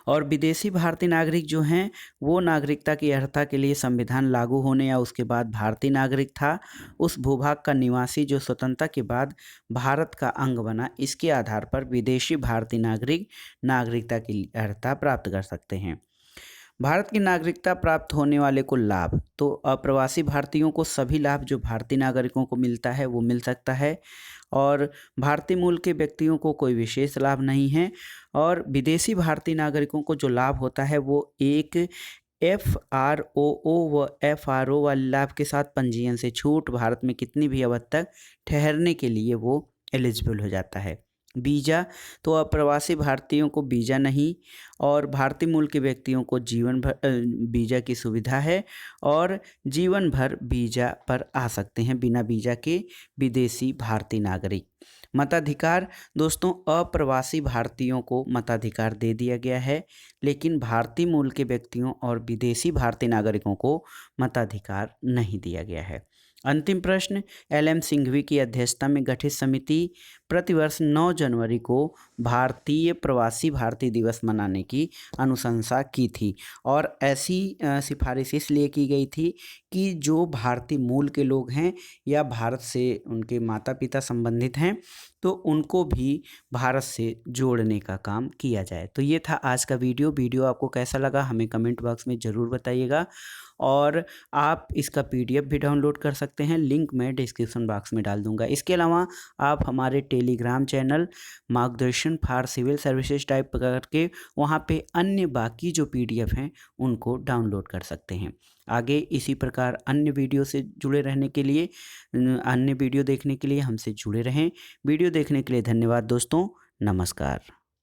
और विदेशी भारतीय नागरिक जो हैं वो नागरिकता की अर्हता के लिए संविधान लागू होने या उसके बाद भारतीय नागरिक था, उस भूभाग का निवासी जो स्वतंत्रता के बाद भारत का अंग बना, इसके आधार पर विदेशी भारतीय नागरिक नागरिकता की अर्हता प्राप्त कर सकते हैं। भारत की नागरिकता प्राप्त होने वाले को लाभ, तो अप्रवासी भारतीयों को सभी लाभ जो भारतीय नागरिकों को मिलता है वो मिल सकता है और भारतीय मूल के व्यक्तियों को कोई विशेष लाभ नहीं है। और विदेशी भारतीय नागरिकों को जो लाभ होता है वो एक FROO व FRO वाले लाभ के साथ पंजीयन से छूट, भारत में कितनी भी अवधि तक ठहरने के लिए वो एलिजिबल हो जाता है। वीज़ा, तो अप्रवासी भारतीयों को वीज़ा नहीं और भारतीय मूल के व्यक्तियों को जीवन भर वीज़ा की सुविधा है और जीवन भर वीज़ा पर आ सकते हैं बिना वीज़ा के विदेशी भारतीय नागरिक। मताधिकार, दोस्तों अप्रवासी भारतीयों को मताधिकार दे दिया गया है, लेकिन भारतीय मूल के व्यक्तियों और विदेशी भारतीय नागरिकों को मताधिकार नहीं दिया गया है। अंतिम प्रश्न, LM सिंघवी की अध्यक्षता में गठित समिति प्रतिवर्ष 9 जनवरी को भारतीय प्रवासी भारतीय दिवस मनाने की अनुशंसा की थी। और ऐसी सिफारिश इसलिए की गई थी कि जो भारतीय मूल के लोग हैं या भारत से उनके माता पिता संबंधित हैं, तो उनको भी भारत से जोड़ने का काम किया जाए। तो ये था आज का वीडियो आपको कैसा लगा हमें कमेंट बॉक्स में ज़रूर बताइएगा। और आप इसका पीडीएफ भी डाउनलोड कर सकते हैं, लिंक मैं डिस्क्रिप्शन बॉक्स में डाल दूंगा। इसके अलावा आप हमारे टेलीग्राम चैनल मार्गदर्शन फॉर सिविल सर्विसेज टाइप करके वहाँ पे अन्य बाकी जो पीडीएफ हैं उनको डाउनलोड कर सकते हैं। आगे इसी प्रकार अन्य वीडियो से जुड़े रहने के लिए, अन्य वीडियो देखने के लिए हमसे जुड़े रहें। वीडियो देखने के लिए धन्यवाद दोस्तों, नमस्कार।